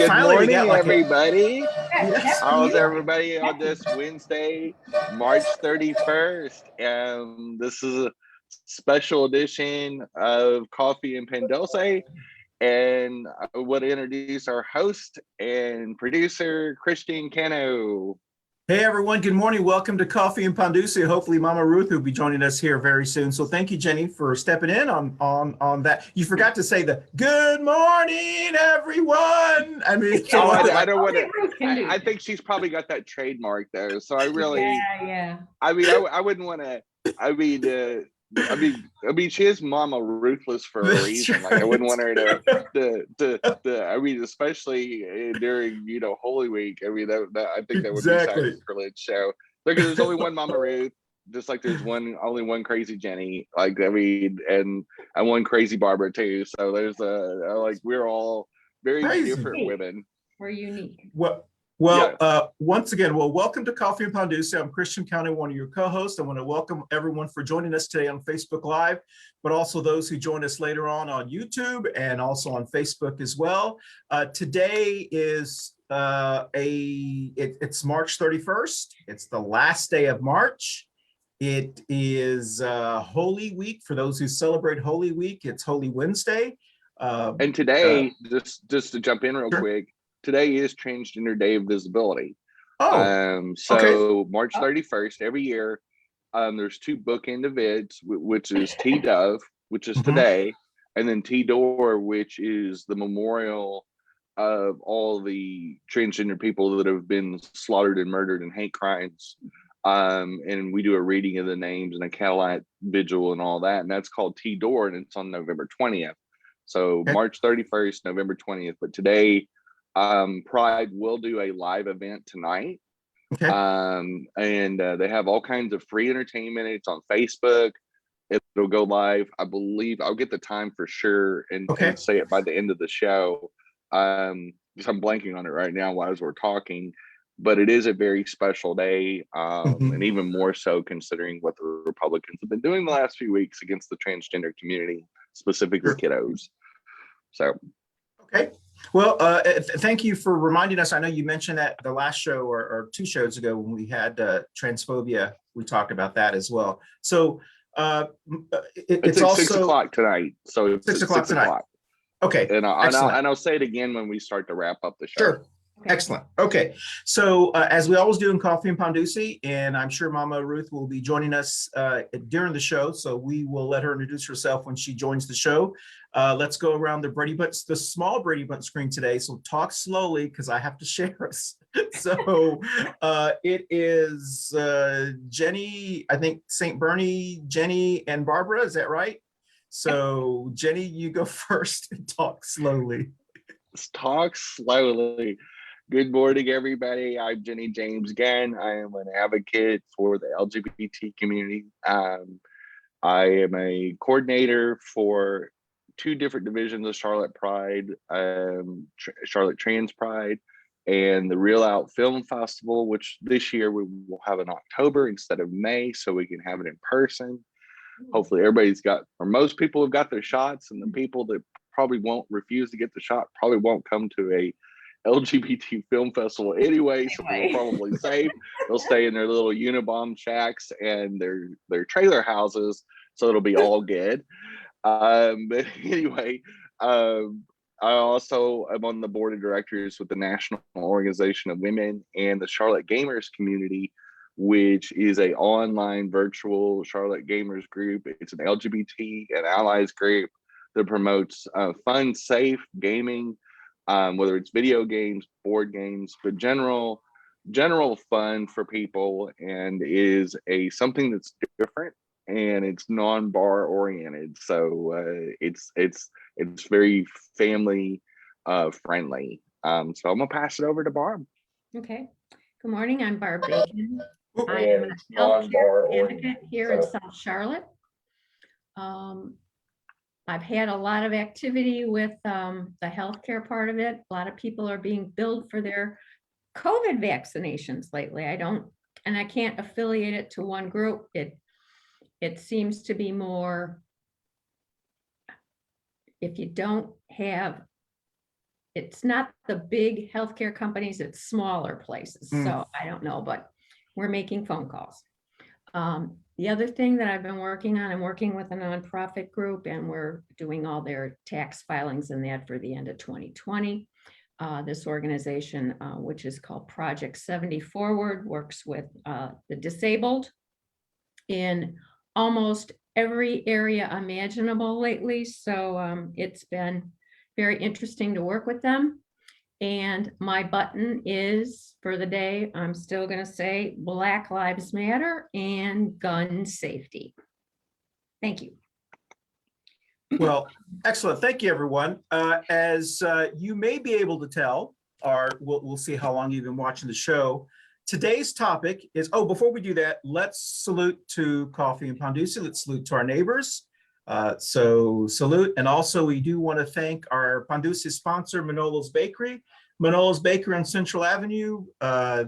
Good finally we morning, got like everybody. yes. How's everybody on this Wednesday, March 31st? This is a special edition of Coffee and Pan Dulce. And I want to introduce our host and producer, Christian Cano. Hey everyone, good morning. Welcome to Coffee and Panducia. Hopefully Mama Ruth will be joining us here very soon. So thank you, Jenny, for stepping in on that. You forgot to say the good morning, everyone. I mean, I don't want to. I think she's probably got that trademark there. So I really, yeah. I mean, I wouldn't want to. I mean, she is Mama Ruthless for a reason. Like, I wouldn't want her to. I mean, especially during Holy Week. I mean, that I think that would be sacrilege. So because there's only one Mama Ruth, just like there's only one crazy Jenny. Like, I mean, and one crazy Barbara too. So there's we're all very different women. We're unique. Once again, welcome to Coffee and Panducia. I'm Christian Cano, one of your co-hosts. I want to welcome everyone for joining us today on Facebook Live, but also those who join us later on YouTube and also on Facebook as well. Today is it's March 31st. It's the last day of March. It is Holy Week. For those who celebrate Holy Week, it's Holy Wednesday. And today, just to jump in real quick, today is Transgender Day of Visibility. So March 31st, every year, there's two bookend events, which is T-Dove, which is today, and then T-Door, which is the memorial of all the transgender people that have been slaughtered and murdered in hate crimes. And we do a reading of the names and a candlelight vigil and all that, and that's called T-Door, and it's on November 20th. So March 31st, November 20th, but today, Pride will do a live event tonight. And they have all kinds of free entertainment. It's on Facebook. It'll go live. I believe I'll get the time for sure and say it by the end of the show. Because I'm blanking on it right now as we're talking, but it is a very special day, and even more so considering what the Republicans have been doing the last few weeks against the transgender community, specifically kiddos. So well, thank you for reminding us. I know you mentioned that the last show or two shows ago when we had transphobia, we talked about that as well. So it's also 6 o'clock tonight. So it's 6 o'clock tonight. Okay. And I'll say it again when we start to wrap up the show. Sure. Excellent. Okay. So as we always do in Coffee and Panducia, and I'm sure Mama Ruth will be joining us during the show, so we will let her introduce herself when she joins the show. Let's go around the small Brady Bunch screen today. So talk slowly because I have to share us. So it is Jenny, I think St. Bernie, Jenny, and Barbara. Is that right? So Jenny, you go first and talk slowly. Talk slowly. Good morning, everybody. I'm Jenny-Jaymes again. I am an advocate for the LGBT community. I am a coordinator for two different divisions of Charlotte Pride, Charlotte Trans Pride, and the Real Out Film Festival, which this year we will have in October instead of May, so we can have it in person. Hopefully most people have got their shots, and the people that probably won't refuse to get the shot probably won't come to a LGBT film festival anyway, so they're probably safe. They'll stay in their little Unabomb shacks and their trailer houses, so it'll be all good. But anyway, I also am on the board of directors with the National Organization of Women and the Charlotte Gamers community, which is a online virtual Charlotte Gamers group. It's an LGBT and allies group that promotes fun, safe gaming, whether it's video games, board games, but general fun for people, and is something that's different and it's non-bar oriented. So it's very family friendly. So I'm gonna pass it over to Barb. Okay. Good morning. I'm Barb Bacon. I am a healthcare advocate here in South Charlotte. I've had a lot of activity with the healthcare part of it. A lot of people are being billed for their COVID vaccinations lately. I can't affiliate it to one group. It seems to be more, if you don't have it's not the big healthcare companies, it's smaller places. So I don't know, but we're making phone calls. The other thing that I've been working on, I'm working with a nonprofit group, and we're doing all their tax filings and that for the end of 2020. This organization, which is called Project 70 Forward, works with the disabled in almost every area imaginable lately. So it's been very interesting to work with them. And my button is for the day, I'm still going to say Black Lives Matter and gun safety. Thank you. Well, excellent. Thank you, everyone. As you may be able to tell, or we'll see how long you've been watching the show. Today's topic is, before we do that, let's salute to Coffee and Pondusi. Let's salute to our neighbors. So salute. And also we do want to thank our Pondusi sponsor, Manolo's Bakery. Manolo's Bakery on Central Avenue.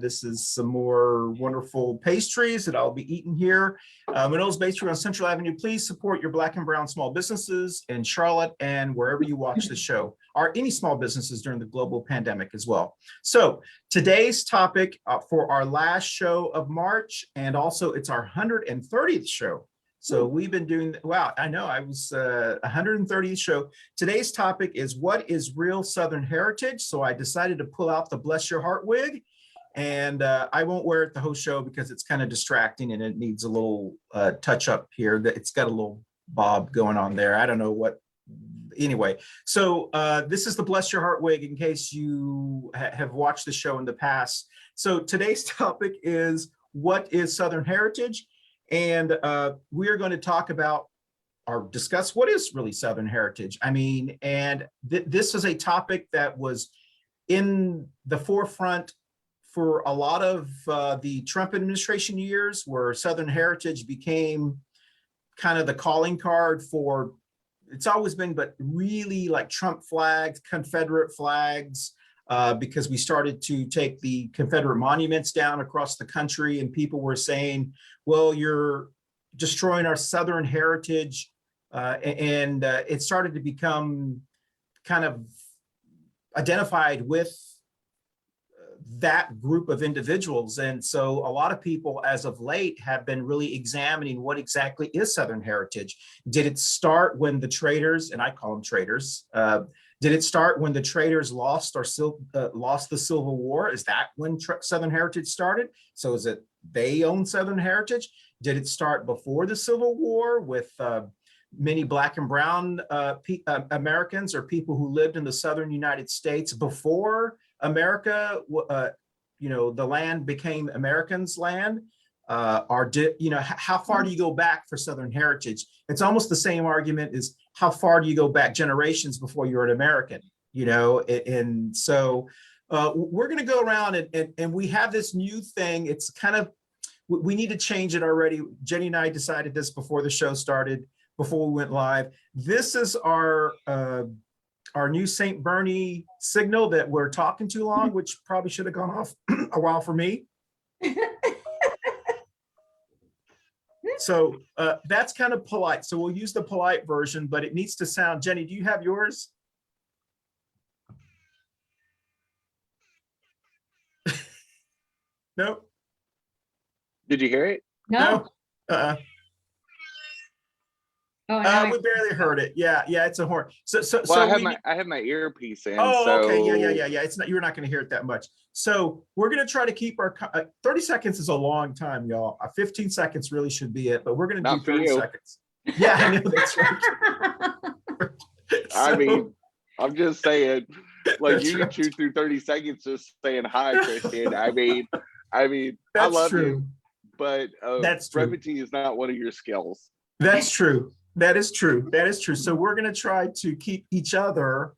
This is some more wonderful pastries that I'll be eating here. Manolo's Bakery on Central Avenue. Please support your Black and brown small businesses in Charlotte and wherever you watch the show, or any small businesses during the global pandemic as well. So today's topic for our last show of March, and also it's our 130th show. So we've been doing, wow, I know, I was 130th show. Today's topic is, what is real Southern heritage? So I decided to pull out the Bless Your Heart wig, and I won't wear it the whole show because it's kind of distracting and it needs a little touch up here. It's got a little bob going on there. I don't know what, anyway. So this is the Bless Your Heart wig in case you have watched the show in the past. So today's topic is, what is Southern heritage? And we are going to talk about or discuss what is really Southern heritage. I mean, and this is a topic that was in the forefront for a lot of the Trump administration years, where Southern heritage became kind of the calling card for, it's always been, but really like Trump flags, Confederate flags, because we started to take the Confederate monuments down across the country, and people were saying, well, you're destroying our Southern heritage. And it started to become kind of identified with that group of individuals. And so a lot of people as of late have been really examining what exactly is Southern heritage. Did it start when the traders, and I call them traders, did it start when the traders lost the Civil War? Is that when Southern heritage started? So is it they own Southern heritage? Did it start before the Civil War with many Black and brown Americans, or people who lived in the Southern United States before America, the land became Americans' land? Or how far do you go back for Southern heritage? It's almost the same argument as, how far do you go back generations before you're an American? And so we're going to go around and we have this new thing. It's kind of, we need to change it already. Jenny and I decided this before the show started, before we went live. This is our new St. Bernie signal that we're talking too long, which probably should have gone off a while for me. So that's kind of polite. So we'll use the polite version, but it needs to sound, Jenny, do you have yours? No. Did you hear it? No. Oh, we barely heard it. Yeah, it's a horn. So I have my earpiece in. Oh, so... okay, yeah. It's not, you're not going to hear it that much. So we're going to try to keep our 30 seconds is a long time, y'all. 15 seconds really should be it, but we're going to do 30 seconds. Yeah, I know, that's right. I mean, I'm just saying, like, you can chew through 30 seconds just saying hi, Christian. I mean, I love you, but brevity is not one of your skills. That's true. That is true. So we're going to try to keep each other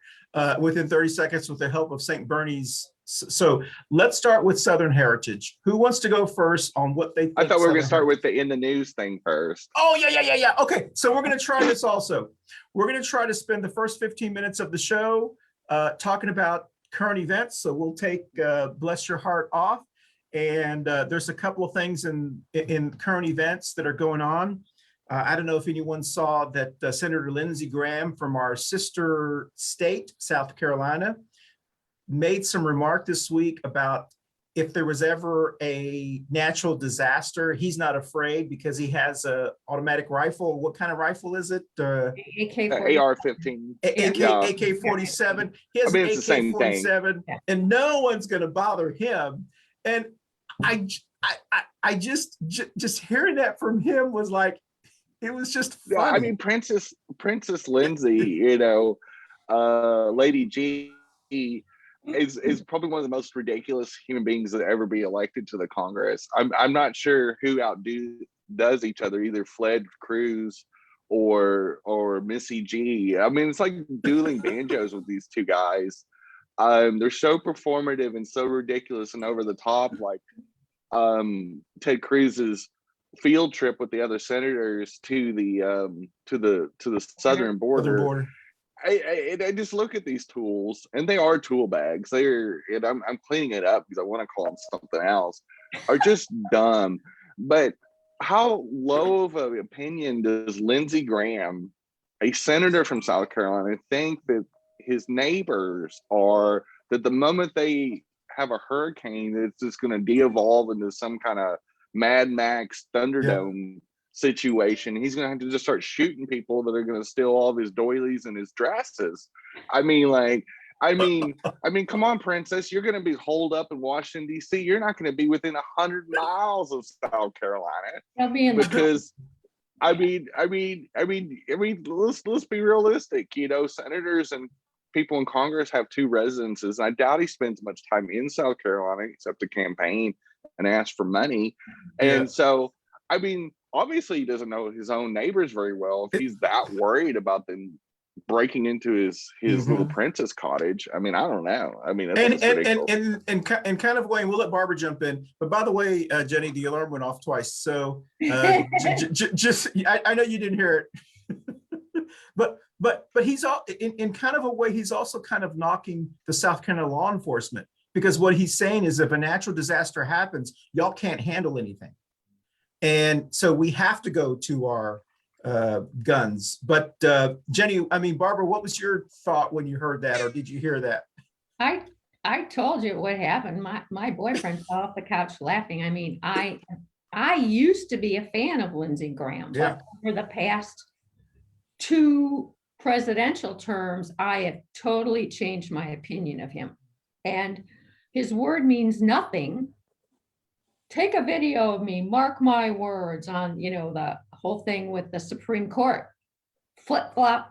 within 30 seconds with the help of St. Bernie's. So let's start with Southern heritage. Who wants to go first on what they think? I thought we were going to start with the in the news thing first. Oh, yeah. Okay, so we're going to try this also. We're going to try to spend the first 15 minutes of the show talking about current events. So we'll take Bless Your Heart off. And there's a couple of things in current events that are going on. I don't know if anyone saw that Senator Lindsey Graham from our sister state, South Carolina, made some remark this week about if there was ever a natural disaster, he's not afraid because he has a automatic rifle. What kind of rifle is it? AK-47. AR-15. AK-47. He has I mean, an it's the same thing. AK-47, and no one's going to bother him. And I just hearing that from him was like, it was just funny. Yeah, I mean, Princess Lindsay, you know, Lady G is probably one of the most ridiculous human beings that ever be elected to the Congress. I'm not sure who does each other, either Fled Cruz or Missy G. I mean, it's like dueling banjos with these two guys. They're so performative and so ridiculous and over the top, like Ted Cruz's field trip with the other senators to the southern border. I just look at these tools, and they are tool bags. I'm cleaning it up because I want to call them something else. Are just dumb. But how low of an opinion does Lindsey Graham, a senator from South Carolina, think that his neighbors are? That the moment they have a hurricane, it's just going to de-evolve into some kind of Mad Max Thunderdome situation. He's gonna have to just start shooting people that are gonna steal all of his doilies and his dresses. I mean, come on, Princess. You're gonna be holed up in Washington, D.C. You're not gonna be within 100 miles of South Carolina. They'll be in because I mean, let's be realistic. You know, senators and people in Congress have two residences. I doubt he spends much time in South Carolina except to campaign and ask for money. And so, I mean, obviously he doesn't know his own neighbors very well if he's that worried about them breaking into his little princess cottage. I mean, I don't know. I mean, and kind of way, we'll let Barbara jump in. But by the way, Jenny, the alarm went off twice. So just I know you didn't hear it, but he's all in kind of a way. He's also kind of knocking the South Carolina law enforcement, because what he's saying is if a natural disaster happens, y'all can't handle anything. And so we have to go to our guns. But Jenny, I mean, Barbara, what was your thought when you heard that, or did you hear that? I told you what happened. My boyfriend fell off the couch laughing. I mean, I used to be a fan of Lindsey Graham, but for the past 2 presidential terms, I have totally changed my opinion of him. And his word means nothing. Take a video of me, mark my words on, you know, the whole thing with the Supreme Court. Flip flop,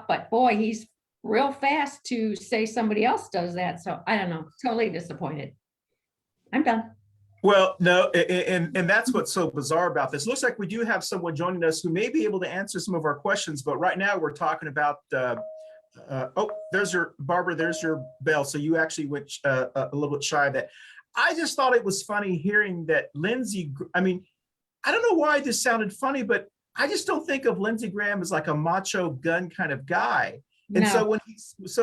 but boy, he's real fast to say somebody else does that. So I don't know, totally disappointed. I'm done. Well, no, and that's what's so bizarre about this. Looks like we do have someone joining us who may be able to answer some of our questions, but right now we're talking about, there's your, Barbara, there's your bell. So you actually went a little bit shy of that. I just thought it was funny hearing that Lindsey, I mean, I don't know why this sounded funny, but I just don't think of Lindsey Graham as like a macho gun kind of guy. And so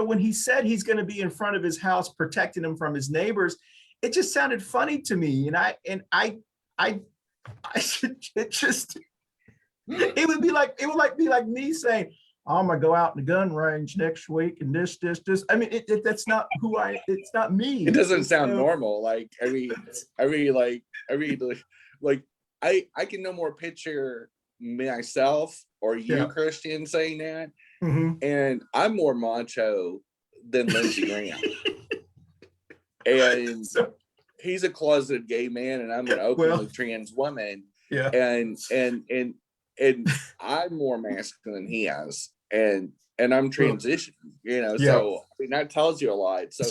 when he said he's going to be in front of his house protecting him from his neighbors, it just sounded funny to me. And it would be like me saying, I'm gonna go out in the gun range next week and this. I mean, that's not who it's not me. It doesn't sound normal. Like, I can no more picture myself or you, Christian, saying that. And I'm more macho than Lindsey Graham. And he's a closeted gay man, and I'm an openly trans woman. Yeah. And I'm more masculine than he is. And I'm transitioning, you know, so I mean, that tells you a lot. So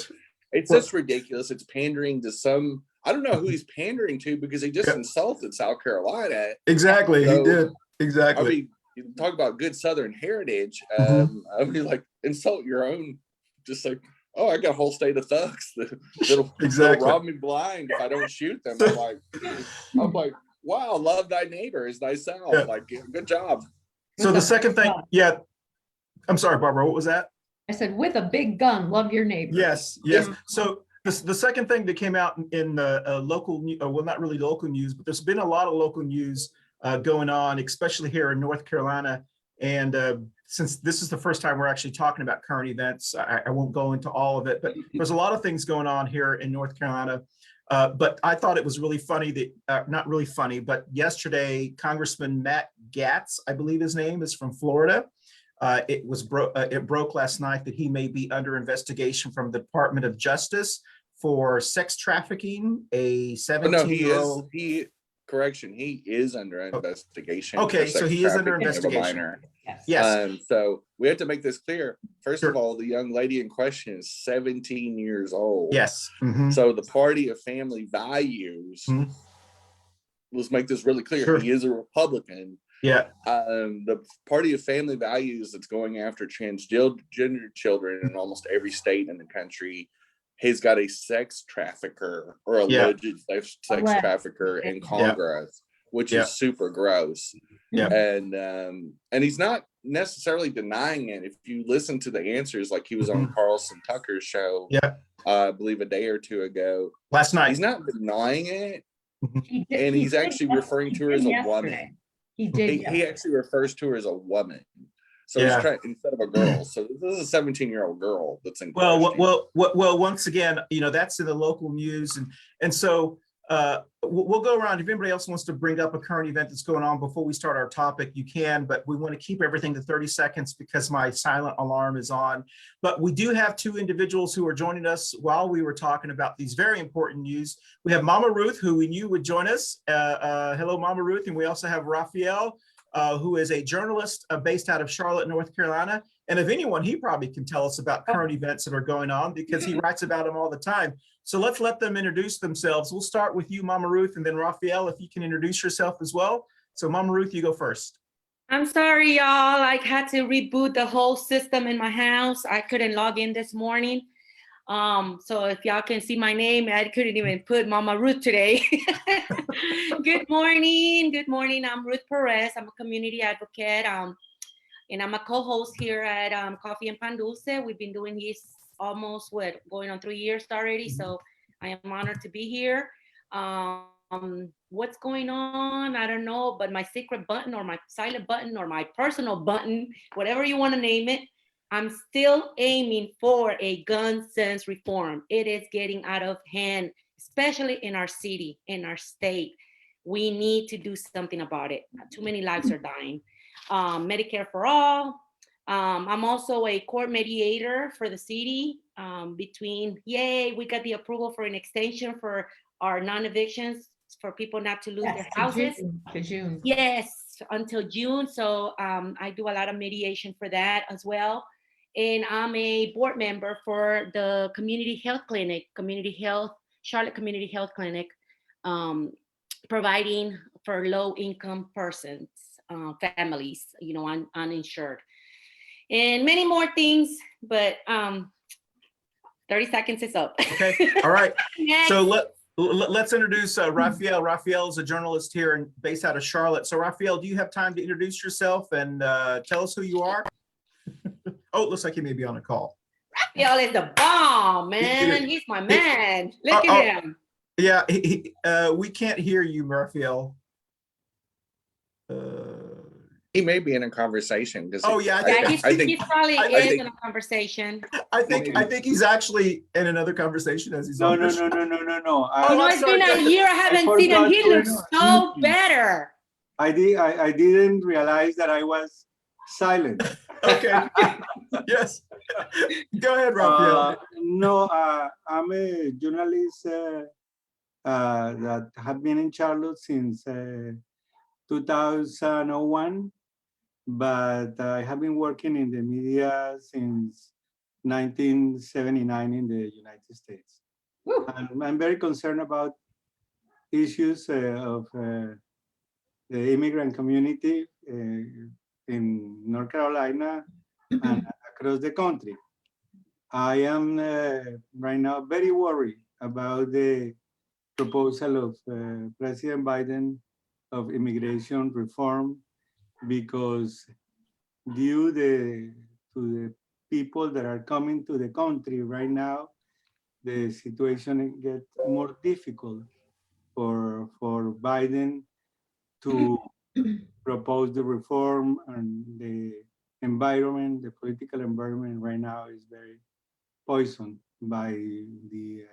it's just ridiculous. It's pandering to some, I don't know who he's pandering to, because he just insulted South Carolina. Exactly. So, he did. Exactly. I mean, you talk about good Southern heritage. I mean, like, insult your own, just like, oh, I got a whole state of thugs that'll rob me blind if I don't shoot them. I'm like, wow, love thy neighbor as thyself. Yeah. Like, good job. So the second thing, I'm sorry, Barbara, what was that? I said, with a big gun, love your neighbor. Yes. So the second thing that came out in the local, well, not really local news, but there's been a lot of local news going on, especially here in North Carolina. And since this is the first time we're actually talking about current events, I won't go into all of it, but there's a lot of things going on here in North Carolina. But I thought it was really funny that, not really funny, but yesterday, Congressman Matt Gaetz, I believe his name is from Florida. It broke last night that he may be under investigation from the Department of Justice for sex trafficking, a 17-year-old. Correction, he is under investigation. Okay, so he is under investigation. Minor. Yes. So we have to make this clear. First of all, the young lady in question is 17 years old. Yes. So the Party of Family Values, let's make this really clear. Sure. He is a Republican. Yeah. The Party of Family Values that's going after transgender children in almost every state in the country. He's got a sex trafficker or alleged sex trafficker in Congress, which is super gross. Yeah. And he's not necessarily denying it. If you listen to the answers, like he was on Carlson Tucker's show, I believe a day or two ago. Last night. He's not denying it. And he's actually referring to her as a woman. He actually refers to her as a woman. So he's trying instead of a girl. So this is a 17-year-old girl that's in question. Well, once again, that's in the local news, and so we'll go around. If anybody else wants to bring up a current event that's going on before we start our topic, you can. But we want to keep everything to 30 seconds because my silent alarm is on. But we do have two individuals who are joining us while we were talking about these very important news. We have Mama Ruth, who we knew would join us. Hello, Mama Ruth, and we also have Raphael, who is a journalist based out of Charlotte, North Carolina. And if anyone, he probably can tell us about current events that are going on because he writes about them all the time. So let's let them introduce themselves. We'll start with you, Mama Ruth, and then Raphael, if you can introduce yourself as well. So Mama Ruth, you go first. I'm sorry, y'all. I had to reboot the whole system in my house. I couldn't log in this morning. So if y'all can see my name, I couldn't even put Mama Ruth today. Good morning. Good morning. I'm Ruth Perez. I'm a community advocate. And I'm a co-host here at Coffee and Pan Dulce. We've been doing this almost going on 3 years already. So I am honored to be here. What's going on? I don't know, but my secret button or my silent button or my personal button, whatever you want to name it, I'm still aiming for a gun sense reform. It is getting out of hand, especially in our city, in our state. We need to do something about it. Too many lives are dying. Medicare for all. I'm also a court mediator for the city we got the approval for an extension for our non-evictions for people not to lose their houses. To June. Yes, until June. So I do a lot of mediation for that as well. And I'm a board member for the community health clinic, Charlotte Community Health Clinic, providing for low-income persons, families, uninsured, and many more things. But 30 seconds is up. Okay, all right. So let's introduce Raphael. Raphael is a journalist here and based out of Charlotte. So Raphael, do you have time to introduce yourself and tell us who you are? Oh, it looks like he may be on a call. Raphael is the bomb, man. He's my man. Look at him. Yeah, we can't hear you, Raphael. He may be in a conversation. He probably is in a conversation. I think he's actually in another conversation as he's on. No. It's been a year. I haven't seen him. He looks so better. I didn't realize that I was silent. Okay. Yes. Go ahead, Raphael. I'm a journalist that have been in Charlotte since 2001, but I have been working in the media since 1979 in the United States. And I'm very concerned about issues of the immigrant community in North Carolina and across the country. I am right now very worried about the proposal of President Biden of immigration reform, because due to the people that are coming to the country right now, the situation gets more difficult for Biden to propose the reform, and the environment, the political environment right now is very poisoned by the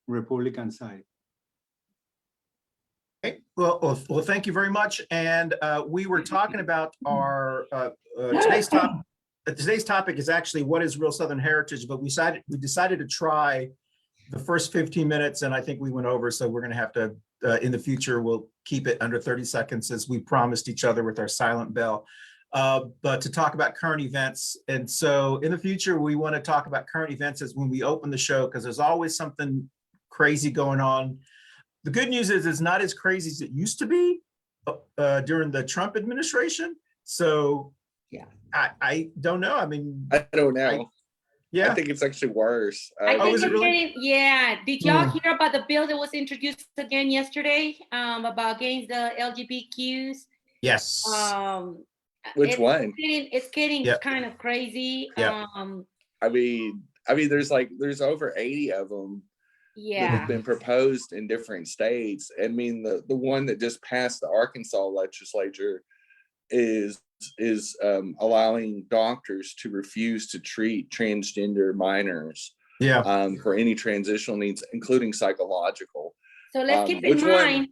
Republican side. Okay, well, thank you very much. And we were talking about our today's topic. Today's topic is actually what is real Southern heritage, but we decided to try the first 15 minutes, and I think we went over. So we're going to have to in the future we'll keep it under 30 seconds as we promised each other with our silent bell. But to talk about current events, and so in the future we want to talk about current events as when we open the show, because there's always something crazy going on. The good news is it's not as crazy as it used to be during the Trump administration. So yeah, I don't know. I mean, I don't know. Yeah, I think it's actually worse. I think is it really? Yeah. Did y'all hear about the bill that was introduced again yesterday about against the LGBTQs? Yes. Which one? It's getting kind of crazy. Yeah. I mean, there's over 80 of them that have been proposed in different states. I mean, the one that just passed the Arkansas legislature is allowing doctors to refuse to treat transgender minors for any transitional needs, including psychological. So let's keep in mind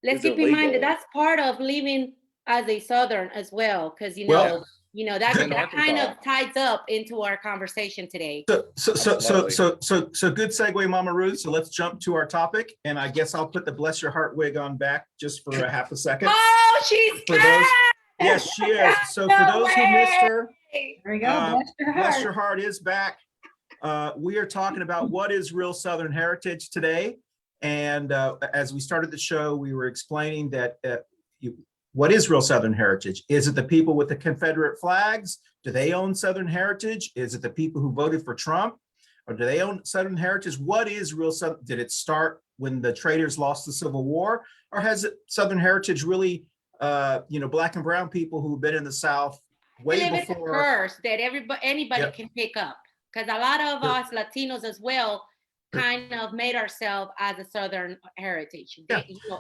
that that's part of living as a Southern as well, because that kind of ties up into our conversation today. So good segue, Mama Ruth. So let's jump to our topic, and I guess I'll put the bless your heart wig on back just for a half a second. Oh, she's good. Yes, she is. So for those who missed her, there you go. Bless your heart is back. We are talking about what is real Southern heritage today, and as we started the show, we were explaining that. What is real Southern heritage? Is it the people with the Confederate flags? Do they own Southern heritage? Is it the people who voted for Trump? Or do they own Southern heritage? What is real Southern? Did it start when the traders lost the Civil War? Or has Southern heritage really, black and brown people who've been in the South way before? It's a curse that anybody can pick up. Because a lot of us Latinos as well kind of made ourselves as a Southern heritage.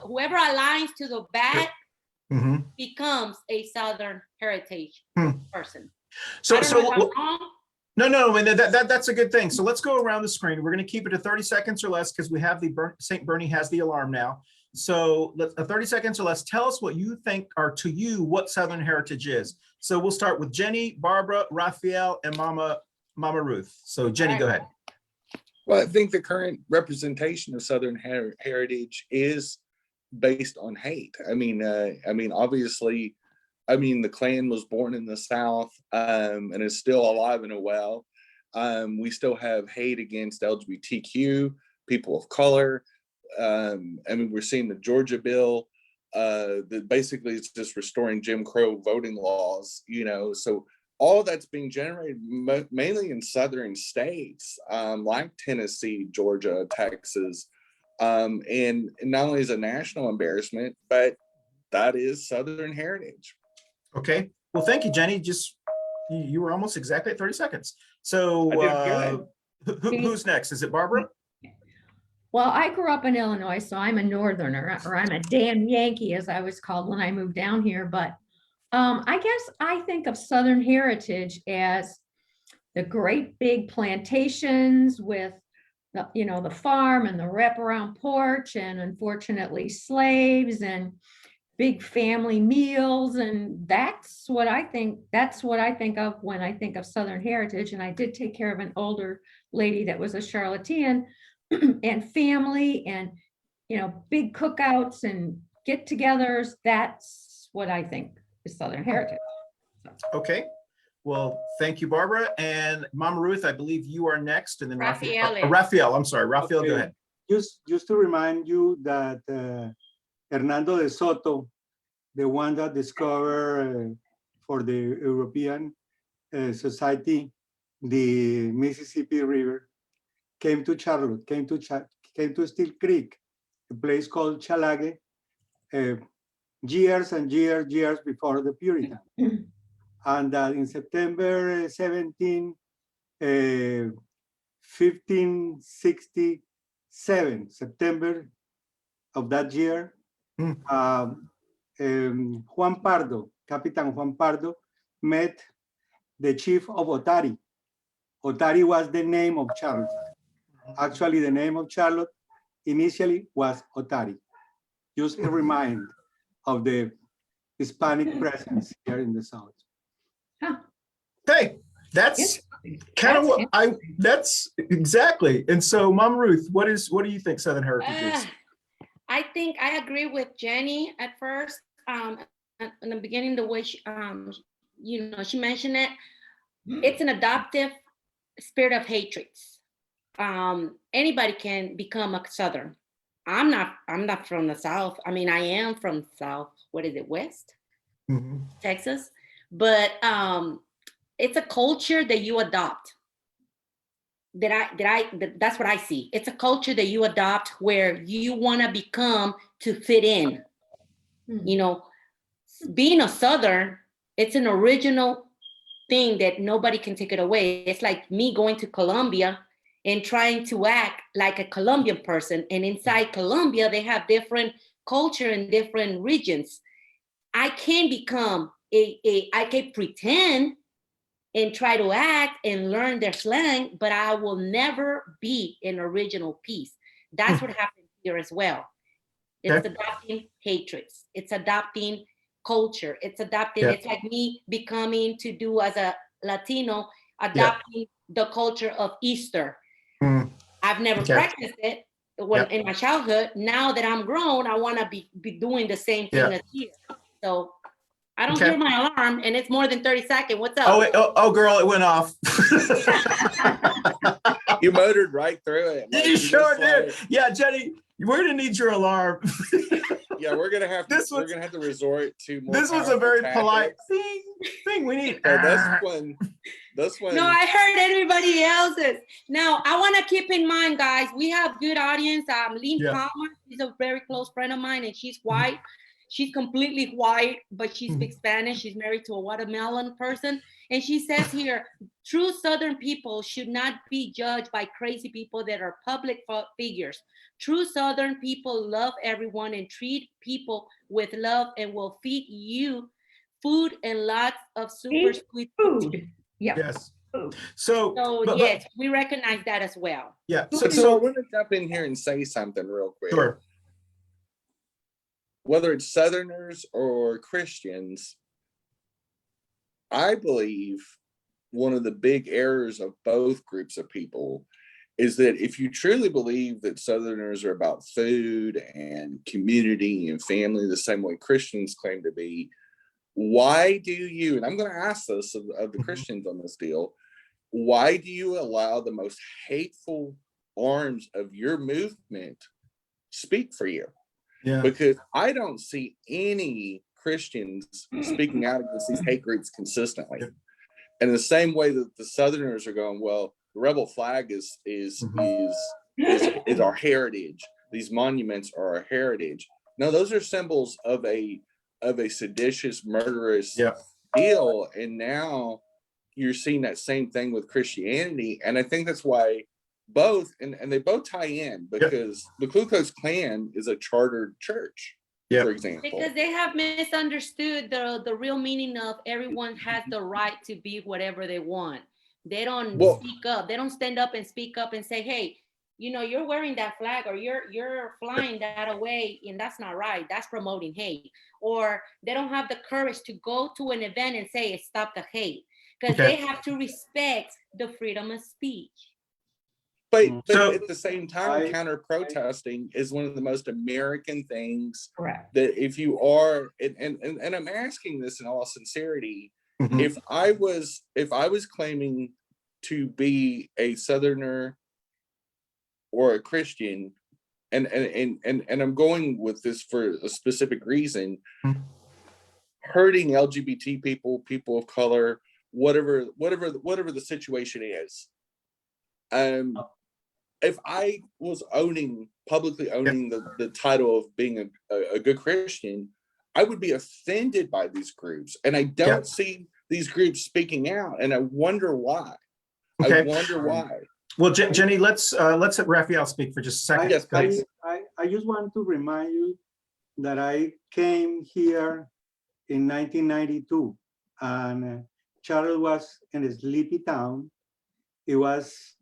Whoever aligns to the bad becomes a Southern heritage person. No, that's a good thing. So let's go around the screen. We're going to keep it to 30 seconds or less because we have St. Bernie has the alarm now. So 30 seconds or less. Tell us what you think, or to you, what Southern heritage is. So we'll start with Jenny, Barbara, Raphael, and Mama Ruth. So Jenny, go ahead. Well, I think the current representation of Southern heritage is based on hate. I mean, obviously, the Klan was born in the South and is still alive and well. We still have hate against LGBTQ, people of color. We're seeing the Georgia bill that basically is just restoring Jim Crow voting laws, so all that's being generated mainly in Southern states like Tennessee, Georgia, Texas. And not only is a national embarrassment, but that is Southern heritage. Okay. Well, thank you, Jenny. You were almost exactly at 30 seconds. So who's next? Is it Barbara? Well, I grew up in Illinois, so I'm a Northerner, or I'm a damn Yankee, as I was called when I moved down here. But I guess I think of Southern heritage as the great big plantations with the farm and the wraparound porch, and unfortunately slaves and big family meals. And that's what I think of when I think of Southern heritage. And I did take care of an older lady that was a charlatan, and family and, big cookouts and get-togethers. That's what I think is Southern heritage. Okay. Well, thank you, Barbara. And Mama Ruth, I believe you are next, and then Raphael. I'm sorry, Raphael, go ahead. Just to remind you that Hernando De Soto, the one that discovered for the European society the Mississippi River, came to Charlotte, came to Steel Creek, a place called Chalage, years and years before the Puritan. And in September 1567, September of that year, Juan Pardo, Capitan Juan Pardo, met the chief of Otari. Otari was the name of Charlotte. Actually, the name of Charlotte initially was Otari. Just a reminder of the Hispanic presence here in the South. Hey, that's kind of what that's exactly. And so, Mom Ruth, what do you think Southern Heritage is? I think I agree with Jenny at first. In the beginning, the way she, she mentioned it, it's an adoptive spirit of hatred. Anybody can become a Southern. I'm not from the South. I mean, I am from the South. What is it, West? Texas. But it's a culture that you adopt. That's what I see. It's a culture that you adopt where you want to become to fit in. You know, being a Southern, it's an original thing that nobody can take it away. It's like me going to Colombia and trying to act like a Colombian person. And inside Colombia, they have different culture and different regions. I can become I can pretend and try to act and learn their slang, but I will never be an original piece. That's what happened here as well. It's adopting hatreds. It's adopting culture. It's adopting, it's like me becoming to do as a Latino, adopting the culture of Easter. I've never practiced it in my childhood. Now that I'm grown, I want to be doing the same thing as here. So I don't hear my alarm, and it's more than 30 seconds. What's up? Oh, girl, it went off. You motored right through it. You sure did. Yeah, Jenny, we're gonna need your alarm. Yeah, we're gonna have to resort to more. This was a very polite thing. We need. So this one. No, I heard everybody else's. Now I want to keep in mind, guys, we have good audience. Lynn Palmer, she's a very close friend of mine, and she's white. She's completely white, but she speaks Spanish. She's married to a watermelon person. And she says here, true Southern people should not be judged by crazy people that are public figures. True Southern people love everyone and treat people with love and will feed you food and lots of super sweet food. Yes. So yes, we recognize that as well. Yeah. So I want to jump in here and say something real quick. Sure. Whether it's Southerners or Christians, I believe one of the big errors of both groups of people is that if you truly believe that Southerners are about food and community and family the same way Christians claim to be, why do you, and I'm going to ask this of the Christians on this deal, why do you allow the most hateful arms of your movement speak for you? Yeah. Because I don't see any Christians speaking out against these hate groups consistently. And the same way that the Southerners are going, well, the rebel flag is our heritage. These monuments are our heritage. No, those are symbols of a seditious, murderous deal. And now you're seeing that same thing with Christianity. And I think that's why both, and they both tie in, because the Ku Klux Klan is a chartered church, for example. Because they have misunderstood the real meaning of everyone has the right to be whatever they want. They don't speak up. They don't stand up and speak up and say, hey, you know, you're wearing that flag or you're flying that away, and that's not right. That's promoting hate. Or they don't have the courage to go to an event and say, stop the hate, because they have to respect the freedom of speech. But at the same time, counter-protesting is one of the most American things. Correct. That if you are, and I'm asking this in all sincerity, if I was claiming to be a Southerner or a Christian, and I'm going with this for a specific reason, hurting LGBT people, people of color, whatever the situation is. If I was publicly owning the title of being a good Christian, I would be offended by these groups. And I don't see these groups speaking out. And I wonder why. I wonder why. Well, Jenny, let's let Raphael speak for just a second. Yes, please. I just want to remind you that I came here in 1992, and Charlotte was in a sleepy town. It was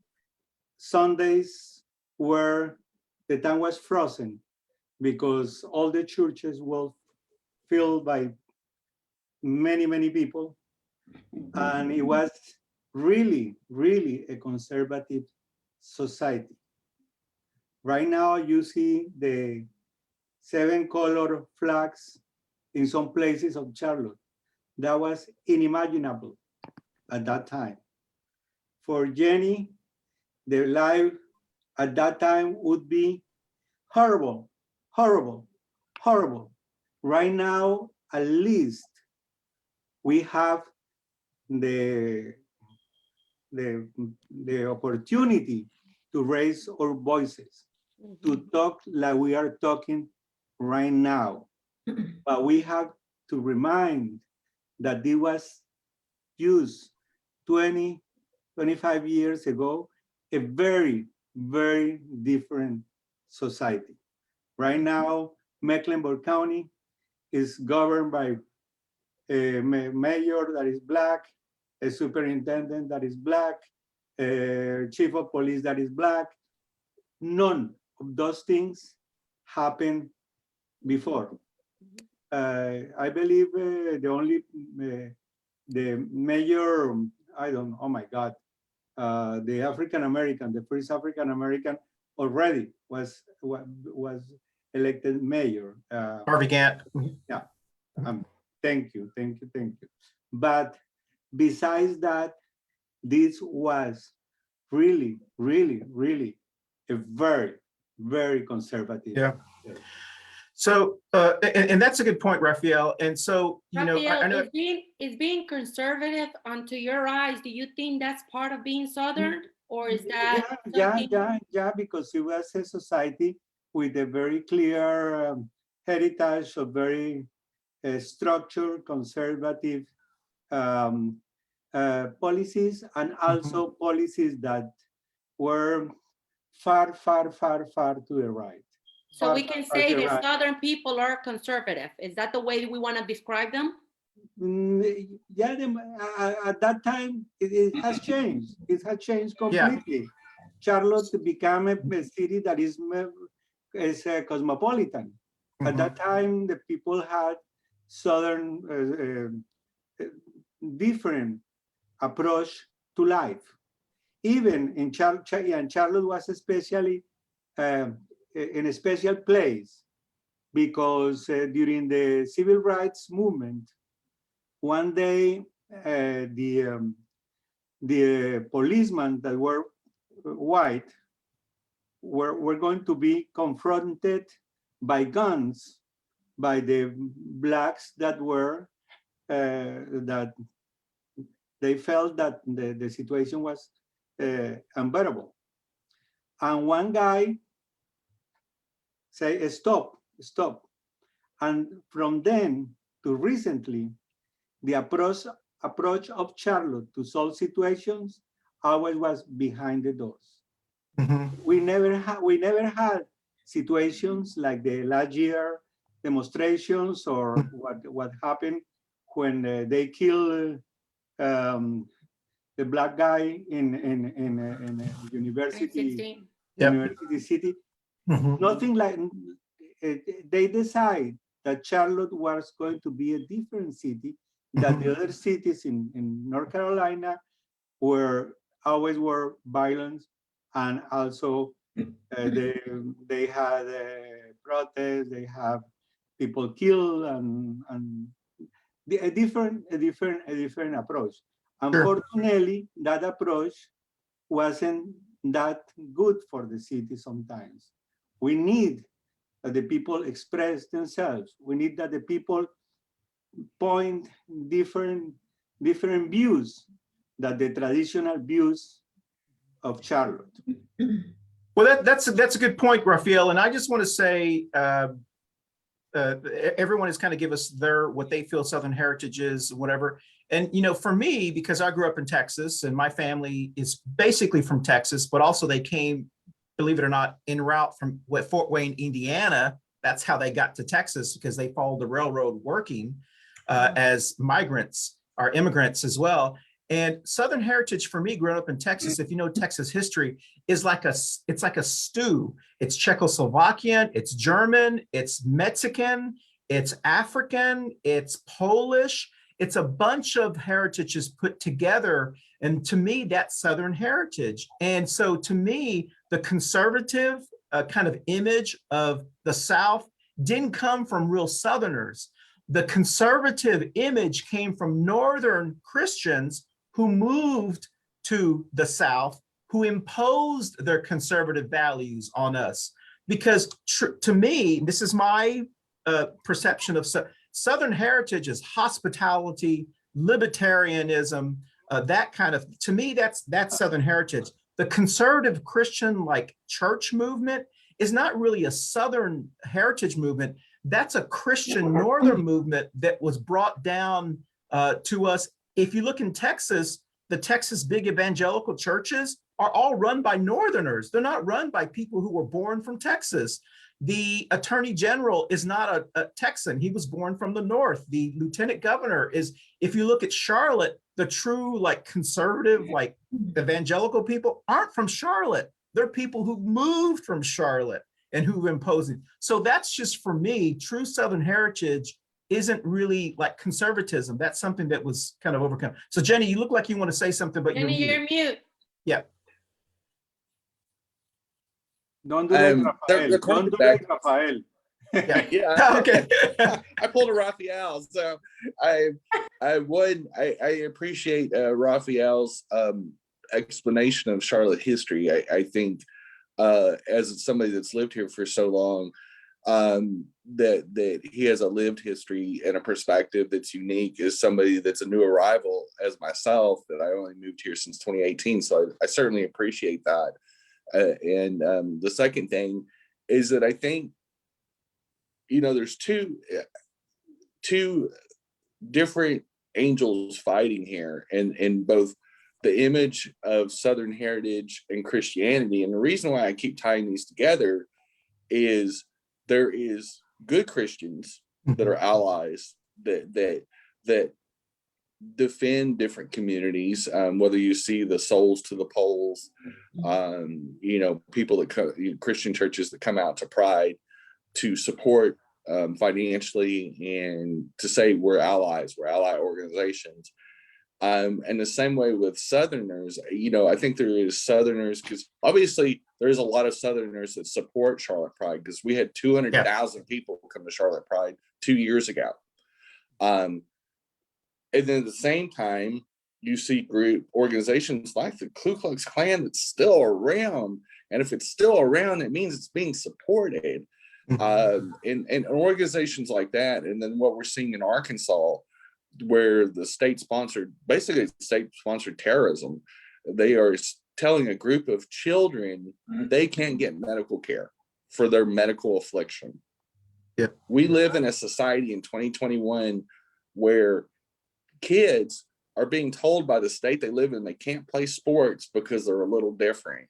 Sundays where the town was frozen because all the churches were filled by many, many people. And it was really, really a conservative society. Right now, you see the 7-color flags in some places of Charlotte. That was unimaginable at that time. For Jenny, their life at that time would be horrible, horrible, horrible. Right now, at least, we have the opportunity to raise our voices, to talk like we are talking right now. But we have to remind that it was used 20, 25 years ago, a very, very different society. Right now, Mecklenburg County is governed by a mayor that is Black, a superintendent that is Black, a chief of police that is Black. None of those things happened before. I believe the mayor, I don't know, oh my God, the African-American, the first African-American already was elected mayor. Harvey Gantt. Yeah, thank you. But besides that, this was really, really, really a very, very conservative. Yeah. So, and that's a good point, Raphael. And so, you know, Raphael, I know is being conservative onto your eyes, do you think that's part of being Southern? Or is that yeah, because it was a society with a very clear heritage of very structured, conservative policies, and also policies that were far, far, far, far to the right. So we can say that Southern people are conservative. Is that the way we want to describe them? Yeah, at that time, it has changed. It has changed completely. Yeah. Charlotte became a city that is cosmopolitan. At that time, the people had Southern different approach to life. Even in Charlotte was especially in a special place because during the civil rights movement, one day the policemen that were white were going to be confronted by guns by the blacks that were that they felt that the situation was unbearable. And one guy say, stop. And from then to recently, the approach of Charlotte to solve situations always was behind the doors. We never had situations like the last year demonstrations or what happened when they killed the black guy in a university city. Nothing like they decide that Charlotte was going to be a different city, that the other cities in North Carolina always were violence, and also they had protests, they have people killed, and a different approach. Unfortunately, that approach wasn't that good for the city sometimes. We need that the people express themselves. We need that the people point different views than the traditional views of Charlotte. Well, that's a good point, Raphael. And I just want to say, everyone has kind of give us what they feel Southern heritage is, whatever. And, you know, for me, because I grew up in Texas and my family is basically from Texas, but also they came, believe it or not, en route from Fort Wayne, Indiana, that's how they got to Texas, because they followed the railroad working as migrants or immigrants as well. And Southern heritage for me, growing up in Texas, if you know Texas history, is like it's like a stew. It's Czechoslovakian, it's German, it's Mexican, it's African, it's Polish. It's a bunch of heritages put together. And to me, that's Southern heritage. And so to me, the conservative kind of image of the South didn't come from real Southerners. The conservative image came from Northern Christians who moved to the South, who imposed their conservative values on us. Because to me, this is my perception of Southern heritage is hospitality, libertarianism, that kind of, to me, that's Southern heritage. The conservative Christian like church movement is not really a Southern heritage movement. That's a Christian Northern movement that was brought down to us. If you look in Texas, the Texas big evangelical churches are all run by Northerners. They're not run by people who were born from Texas. The Attorney General is not a Texan. He was born from the North. The Lieutenant Governor is, if you look at Charlotte, the true like conservative, like evangelical people aren't from Charlotte. They're people who moved from Charlotte and who've imposed it. So that's just, for me, true Southern heritage isn't really like conservatism. That's something that was kind of overcome. So Jenny, you look like you want to say something, but Jenny, you're mute. Yeah. Don't do like Rafael. Don't do like Rafael. Yeah. Okay. I pulled a Raphael, so I appreciate Raphael's explanation of Charlotte history. I think as somebody that's lived here for so long, that he has a lived history and a perspective that's unique as somebody that's a new arrival as myself, that I only moved here since 2018. So I certainly appreciate that. And the second thing is that I think, you know, there's two different angels fighting here, and in both the image of Southern heritage and Christianity. And the reason why I keep tying these together is there is good Christians that are allies that defend different communities, whether you see the Souls to the Poles, you know, people that Christian churches that come out to Pride to support financially and to say we're allies, we're ally organizations. And the same way with Southerners, you know, I think there is Southerners, because obviously there's a lot of Southerners that support Charlotte Pride, because we had 200,000 people come to Charlotte Pride 2 years ago. And then at the same time, you see group organizations like the Ku Klux Klan that's still around. And if it's still around, it means it's being supported. And organizations like that. And then what we're seeing in Arkansas, where the state-sponsored terrorism, they are telling a group of children they can't get medical care for their medical affliction. Yeah. We live in a society in 2021 where kids are being told by the state they live in they can't play sports because they're a little different.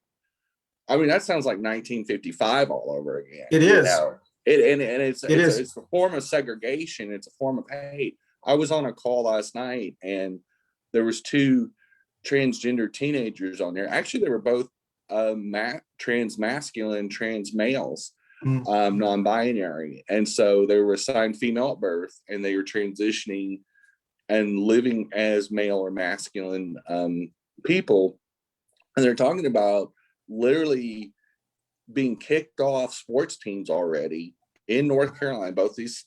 I mean, that sounds like 1955 all over again. It is. Know? It's a form of segregation. It's a form of hate. I was on a call last night and there was 2 transgender teenagers on there. Actually, they were both trans masculine, trans males, non-binary. And so they were assigned female at birth, and they were transitioning and living as male or masculine people. And they're talking about literally being kicked off sports teams already in North Carolina. Both these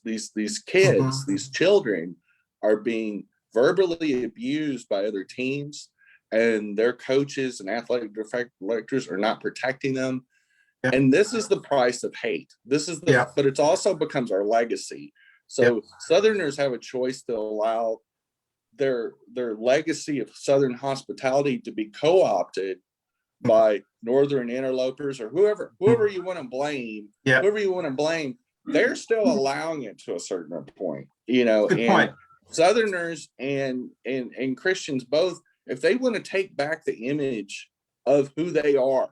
kids, these children, are being verbally abused by other teams, and their coaches and athletic directors are not protecting them. Yeah. And this is the price of hate. This is but it also becomes our legacy. So Southerners have a choice to allow their legacy of Southern hospitality to be co-opted by Northern interlopers or whoever you want to blame. Whoever you want to blame, they're still allowing it to a certain point. You know, good point. Southerners and Christians both, if they want to take back the image of who they are,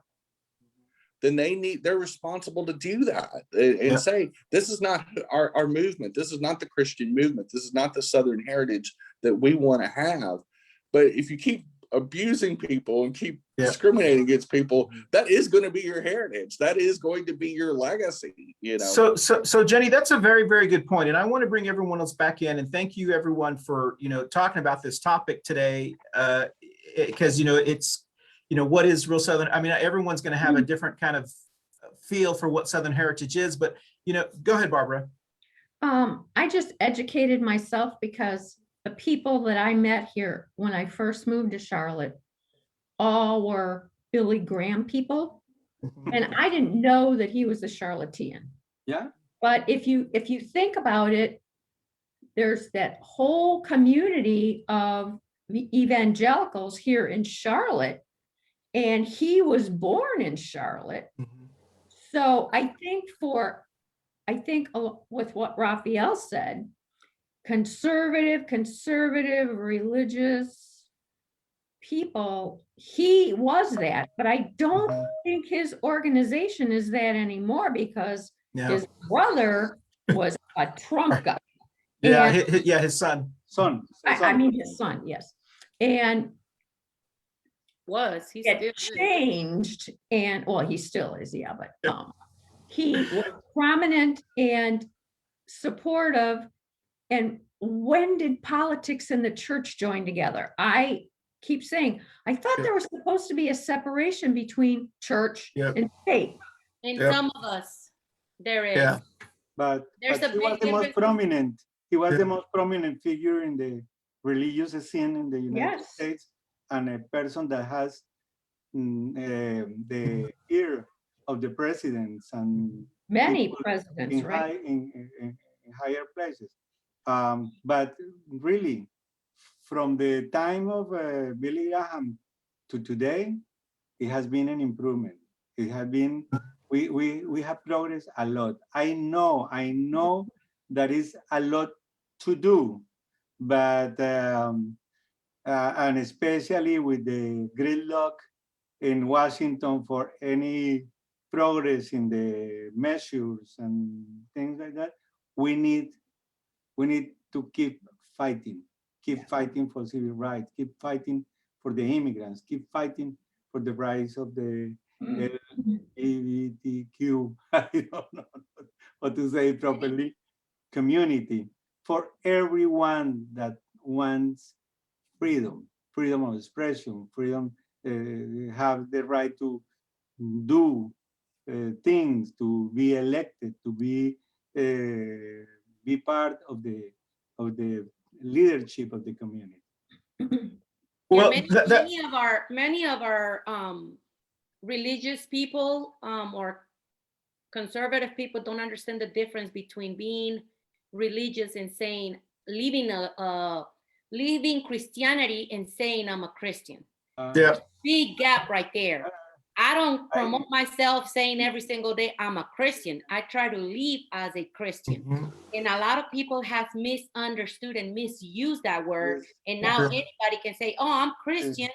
then they're responsible to do that and say, this is not our movement. This is not the Christian movement. This is not the Southern heritage that we want to have. But if you keep abusing people and keep discriminating against people, that is going to be your heritage. That is going to be your legacy, you know. So Jenny, that's a very, very good point. And I want to bring everyone else back in, and thank you everyone for, talking about this topic today. Because, it's, what is real Southern? I mean, everyone's going to have a different kind of feel for what Southern heritage is, but, go ahead, Barbara. I just educated myself because the people that I met here when I first moved to Charlotte all were Billy Graham people. And I didn't know that he was a charlatan. Yeah. But if you think about it, there's that whole community of evangelicals here in Charlotte, and he was born in Charlotte. So I think with what Raphael said, conservative, religious people, he was that, but I don't think his organization is that anymore because his brother was a Trump guy. His son. I mean, his son, yes. And he it changed, and well, he still is, but he was prominent and supportive. And when did politics and the church join together? I keep saying, I thought there was supposed to be a separation between church and state. In some of us, there is. Yeah. But He was the most prominent. He was the most prominent figure in the religious scene in the United States, and a person that has the ear of the presidents and many presidents, in right? in higher places. But really, from the time of Billy Graham to today, it has been an improvement. It has been, we have progressed a lot. I know that is a lot to do, but and especially with the gridlock in Washington for any progress in the measures and things like that, we need to keep fighting for civil rights, keep fighting for the immigrants, keep fighting for the rights of the LGBTQ, I don't know what to say properly, community, for everyone that wants freedom of expression, freedom, have the right to do things, to be elected, to be part of the leadership of the community. Well, many of our religious people or conservative people don't understand the difference between being religious and saying leaving Christianity and saying I'm a Christian. Big gap right there. I don't promote myself saying every single day I'm a Christian. I try to live as a Christian. And a lot of people have misunderstood and misused that word. And now anybody can say, oh, I'm Christian.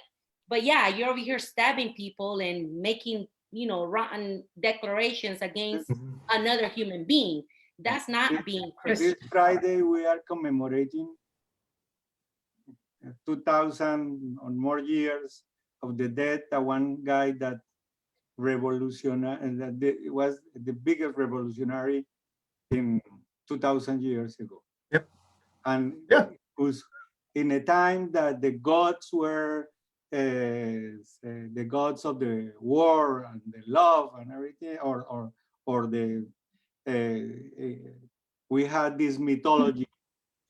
But yeah, you're over here stabbing people and making, rotten declarations against another human being. That's not being Christian. This Friday, we are commemorating 2,000 or more years of the death of one guy that revolutionary, and that was the biggest revolutionary in 2,000 years ago. And who's in a time that the gods were the gods of the war and the love and everything, or the we had this mythology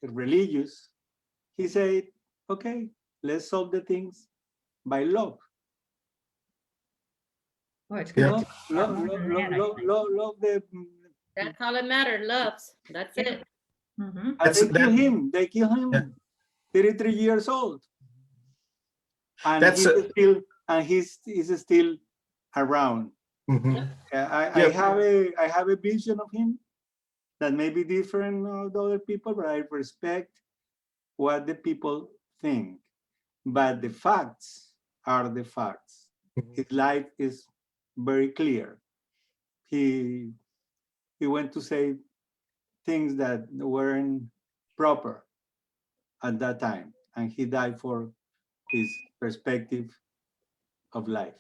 religious. He said, okay, let's solve the things by love. Oh, it's Love the. That's all that matters. Loves. That's it. They kill him. 33 years old. And he's still around. I have a vision of him that may be different than other people, but I respect what the people think. But the facts are the facts. His life is very clear. he went to say things that weren't proper at that time, and he died for his perspective of life.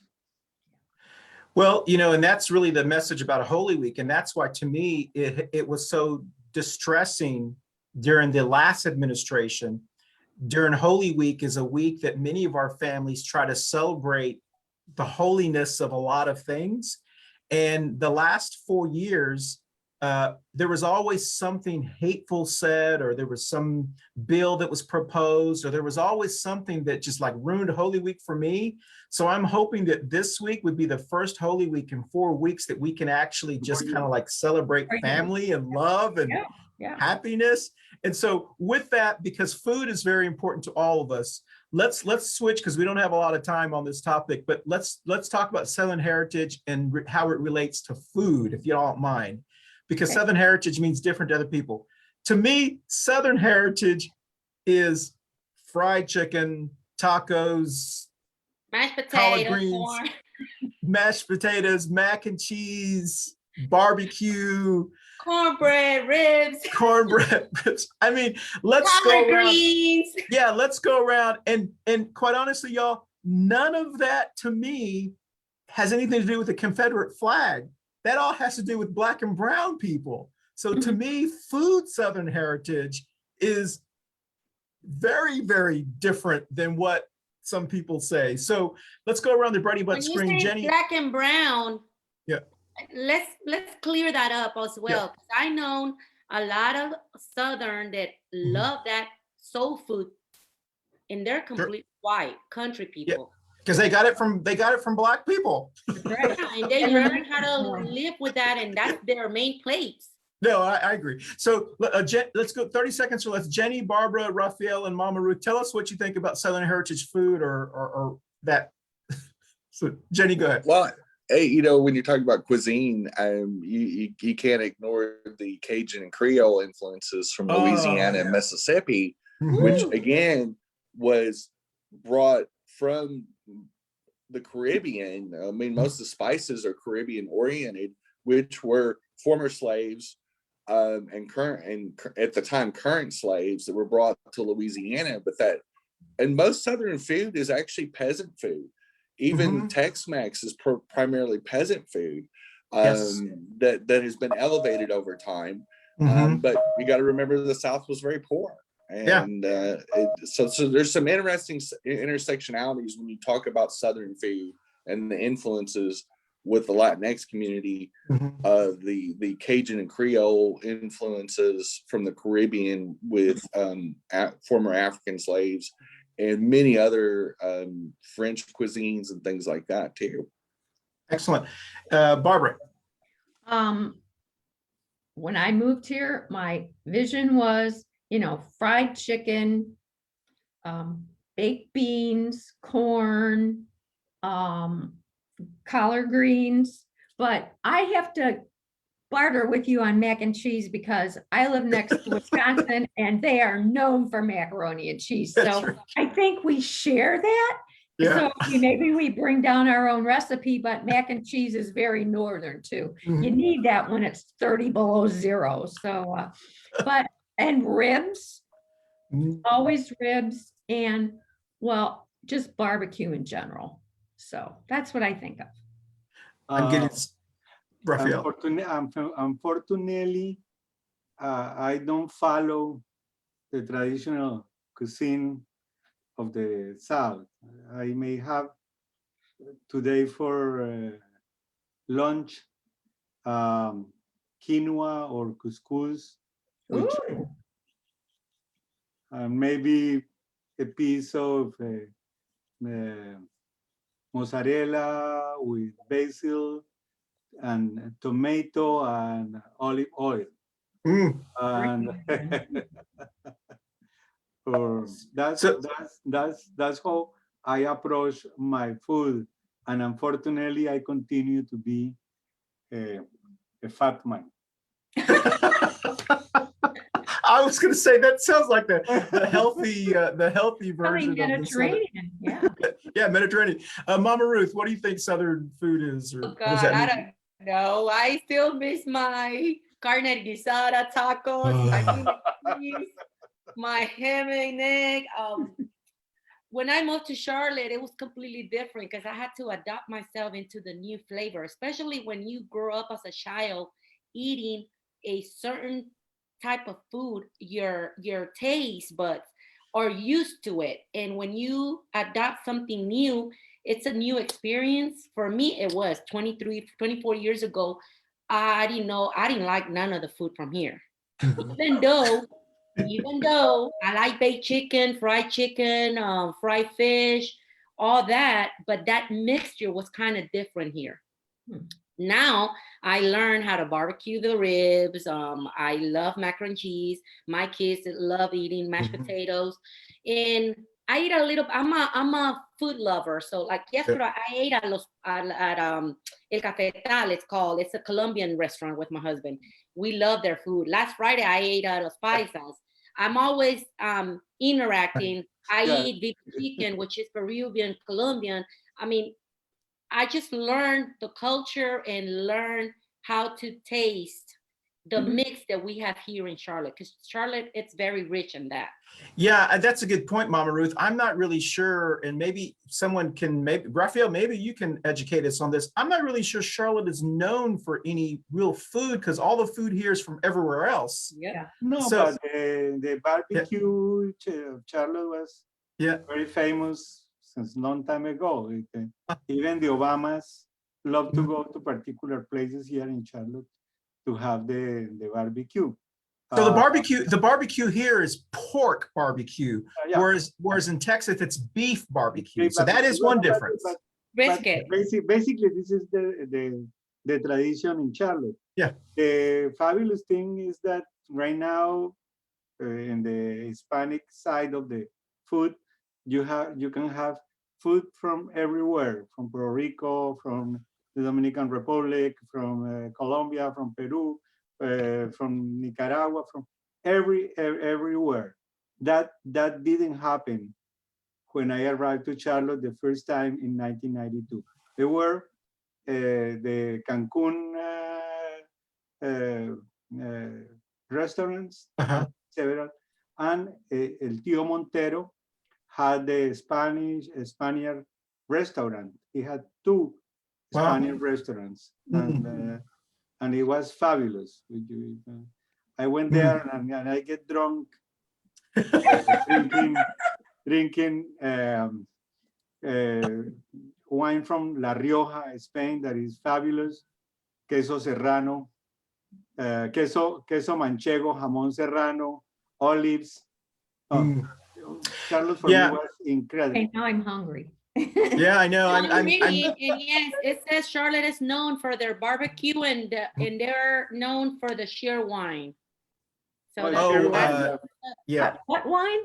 Well, and that's really the message about a Holy Week. And that's why, to me, it was so distressing during the last administration. During Holy Week is a week that many of our families try to celebrate the holiness of a lot of things. And the last 4 years, there was always something hateful said, or there was some bill that was proposed, or there was always something that just like ruined Holy Week for me. So I'm hoping that this week would be the first Holy Week in 4 weeks that we can actually just kind of like celebrate family and love and happiness. And so with that, because food is very important to all of us, let's switch, because we don't have a lot of time on this topic, but let's talk about Southern heritage and how it relates to food, if you don't mind. Because Southern heritage means different to other people. To me, Southern heritage is fried chicken, tacos, mashed collard potatoes, greens, corn. mashed potatoes, mac and cheese, barbecue, Cornbread, ribs. cornbread. I mean, let's collard go around. greens. Yeah, let's go around. And quite honestly, y'all, none of that to me has anything to do with the Confederate flag. That all has to do with Black and brown people. So to me, food Southern heritage is very, very different than what some people say. So let's go around the Brady Bunch screen. When you say Jenny. Black and brown, Yeah. Let's clear that up as well. Yeah. I know a lot of Southern that love that soul food, and they're complete white country people. Because they got it from Black people. Right. And they learn how to live with that, and that's their main plates. No, I agree. So let's go 30 seconds. So let's Jenny, Barbara, Raphael, and Mama Ruth. Tell us what you think about Southern heritage food or that. So Jenny, go ahead. Well, hey, when you're talking about cuisine, you can't ignore the Cajun and Creole influences from Louisiana and Mississippi, which again was brought from the Caribbean. I mean, most of the spices are Caribbean oriented, which were former slaves and at the time current slaves that were brought to Louisiana. And most Southern food is actually peasant food. Even Tex-Mex is primarily peasant food that has been elevated over time. But you got to remember the South was very poor. And so there's some interesting intersectionalities when you talk about Southern food and the influences with the Latinx community, the Cajun and Creole influences from the Caribbean with former African slaves, and many other French cuisines and things like that too. Excellent. Barbara. When I moved here, my vision was, fried chicken, baked beans, corn, collard greens, but I have to barter with you on mac and cheese because I live next to Wisconsin and they are known for macaroni and cheese. So I think we share that. So maybe we bring down our own recipe, but mac and cheese is very northern too. You need that when it's 30 below zero. So, and ribs, always ribs, and just barbecue in general. So that's what I think of. I'm getting Raphael. Unfortunately, I don't follow the traditional cuisine of the South. I may have today for lunch quinoa or couscous, which maybe a piece of mozzarella with basil and tomato and olive oil. And that's how I approach my food. And unfortunately, I continue to be a fat man. I was going to say that sounds like the healthy version Mediterranean, of the Mediterranean. Mama Ruth, what do you think Southern food is? Or God, No, I still miss my carne guisada tacos, my meat and cheese, my ham and egg. When I moved to Charlotte, it was completely different because I had to adapt myself into the new flavor, especially when you grow up as a child eating a certain type of food, your taste buds are used to it. And when you adopt something new, it's a new experience. For me, it was 23, 24 years ago. I didn't know, I didn't like none of the food from here. Even though I like baked chicken, fried fish, all that, but that mixture was kind of different here. Now I learned how to barbecue the ribs. I love macaroni and cheese. My kids love eating mashed potatoes, and I eat a little. I'm a food lover. So like yesterday, I ate at El Cafetal. It's called. It's a Colombian restaurant with my husband. We love their food. Last Friday, I ate at Los Paisas. I'm always interacting. I eat beef chicken, which is Peruvian, Colombian. I mean, I just learned the culture and learn how to taste the mix that we have here in Charlotte, because Charlotte, it's very rich in that. Yeah, that's a good point, Mama Ruth. I'm not really sure, and maybe someone can, maybe Raphael, maybe you can educate us on this. I'm not really sure Charlotte is known for any real food because all the food here is from everywhere else. Yeah. No, So- but the barbecue Charlotte was very famous since long time ago. Even the Obamas love to go to particular places here in Charlotte to have the barbecue. So the barbecue here is pork barbecue, whereas in Texas it's beef barbecue. So that is one difference. Brisket. Basically, this is the tradition in Charlotte. Yeah. The fabulous thing is that right now, in the Hispanic side of the food, you can have food from everywhere, from Puerto Rico, from the Dominican Republic, from Colombia, from Peru, from Nicaragua, from everywhere. That didn't happen when I arrived to Charlotte the first time in 1992. There were the Cancun restaurants, several, and El Tío Montero had the Spaniard restaurant. He had two Spanish restaurants, and it was fabulous. I went there and I get drunk drinking wine from La Rioja, Spain, that is fabulous. Queso serrano, queso manchego, jamón serrano, olives. Charlotte for me was incredible. Okay, now I'm hungry. Yeah, I know. And yes, it says Charlotte is known for their barbecue and they're known for the sheer wine. So yeah. What wine?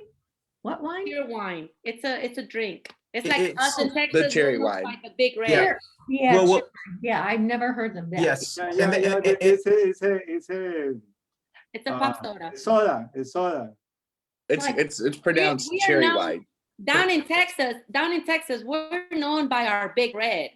What wine? Sheer wine. It's a drink. It's like us in Texas. The cherry wine. Like the big red. Yeah, Well, yeah. I've never heard of that. Yes. It's a pop soda. Soda. It's pronounced we are cherry known- wine. Down in Texas, we're known by our big red.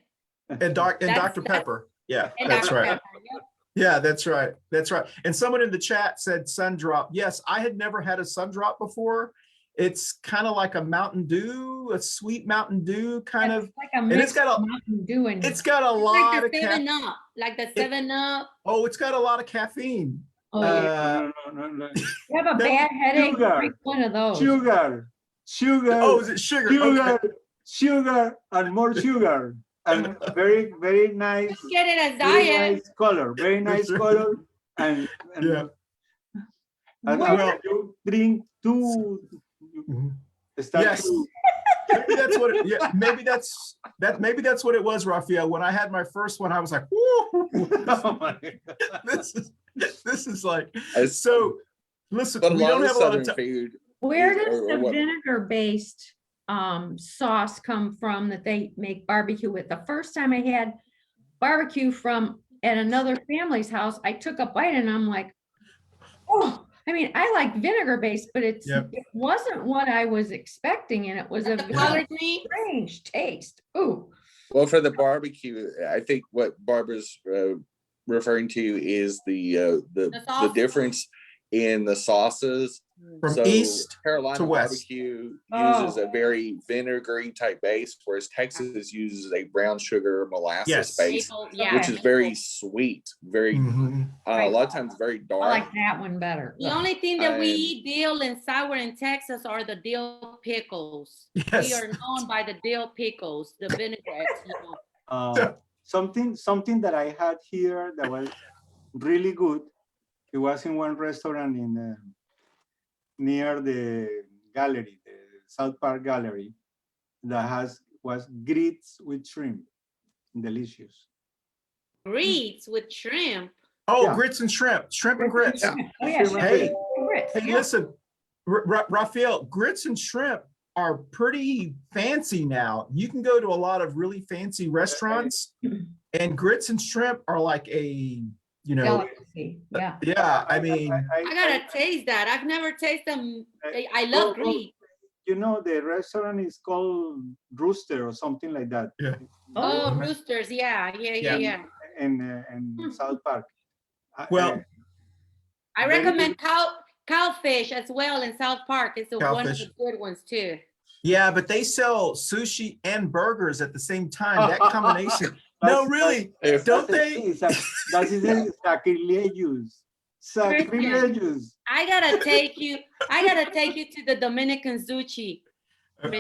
And Dr. Pepper. Yeah, And that's Dr. right. Pepper, yep. Yeah, that's right. That's right. And someone in the chat said sun drop. Yes, I had never had a sun drop before. It's kind of like a Mountain Dew, a sweet Mountain Dew kind of. Like a And it's got a Mountain Dew in it's got a It's lot like of the 7-Up, like the 7-Up. Oh, it's got a lot of caffeine. Oh, yeah. No. You have a bad headache, Sugar. drink one of those. Sugar. Oh, is it sugar? Okay. Sugar, and more sugar. And very, very nice. You get it as Very diet. nice color. Very nice color. And Yeah. and Well- you drink two. Start Yes. to- Maybe that's what it, yeah, maybe that's what it was, Raphael. When I had my first one, I was like, whoo, Oh my God. this is like, It's- so listen, But a we lot don't of have a lot Southern of time. food. Where Or- does or the what? vinegar-based sauce come from that they make barbecue with? The first time I had barbecue from at another family's house, I took a bite and I'm like, oh, I mean, I like vinegar-based, but it wasn't what I was expecting, and it was a The very collard green. strange taste. Ooh, Well, for the barbecue, I think what Barbara's referring to is the sauce. difference in the sauces. From east Carolina to west. barbecue uses a very vinegary type base, whereas Texas uses a brown sugar molasses base, which is very sweet, very a lot of times very dark. I like that one better. The only thing that we eat dill and sour in Texas are the dill pickles. Yes. We are known by the dill pickles, the vinaigrettes. You know. Something that I had here that was really good. It was in one restaurant in near the gallery, the South Park Gallery, that was grits with shrimp. Delicious. Grits with shrimp. Oh, Yeah. grits and shrimp and grits. Oh, yeah, Hey, grits, hey, yeah. listen, Raphael, grits and shrimp are pretty fancy now. You can go to a lot of really fancy restaurants, and grits and shrimp are like a, you know, Delicacy, yeah. yeah. I mean, I gotta taste that. I've never tasted them. I love grits. You know, the restaurant is called Rooster or something like that. yeah. Oh, roosters. Yeah. In South Park. Well, I recommend cowfish as well in South Park. It's one of the good ones too. yeah, but they sell sushi and burgers at the same time. That combination. No, really, don't they? That is sacrilegious. Sacrilegious. I gotta take you to the Dominican sushi.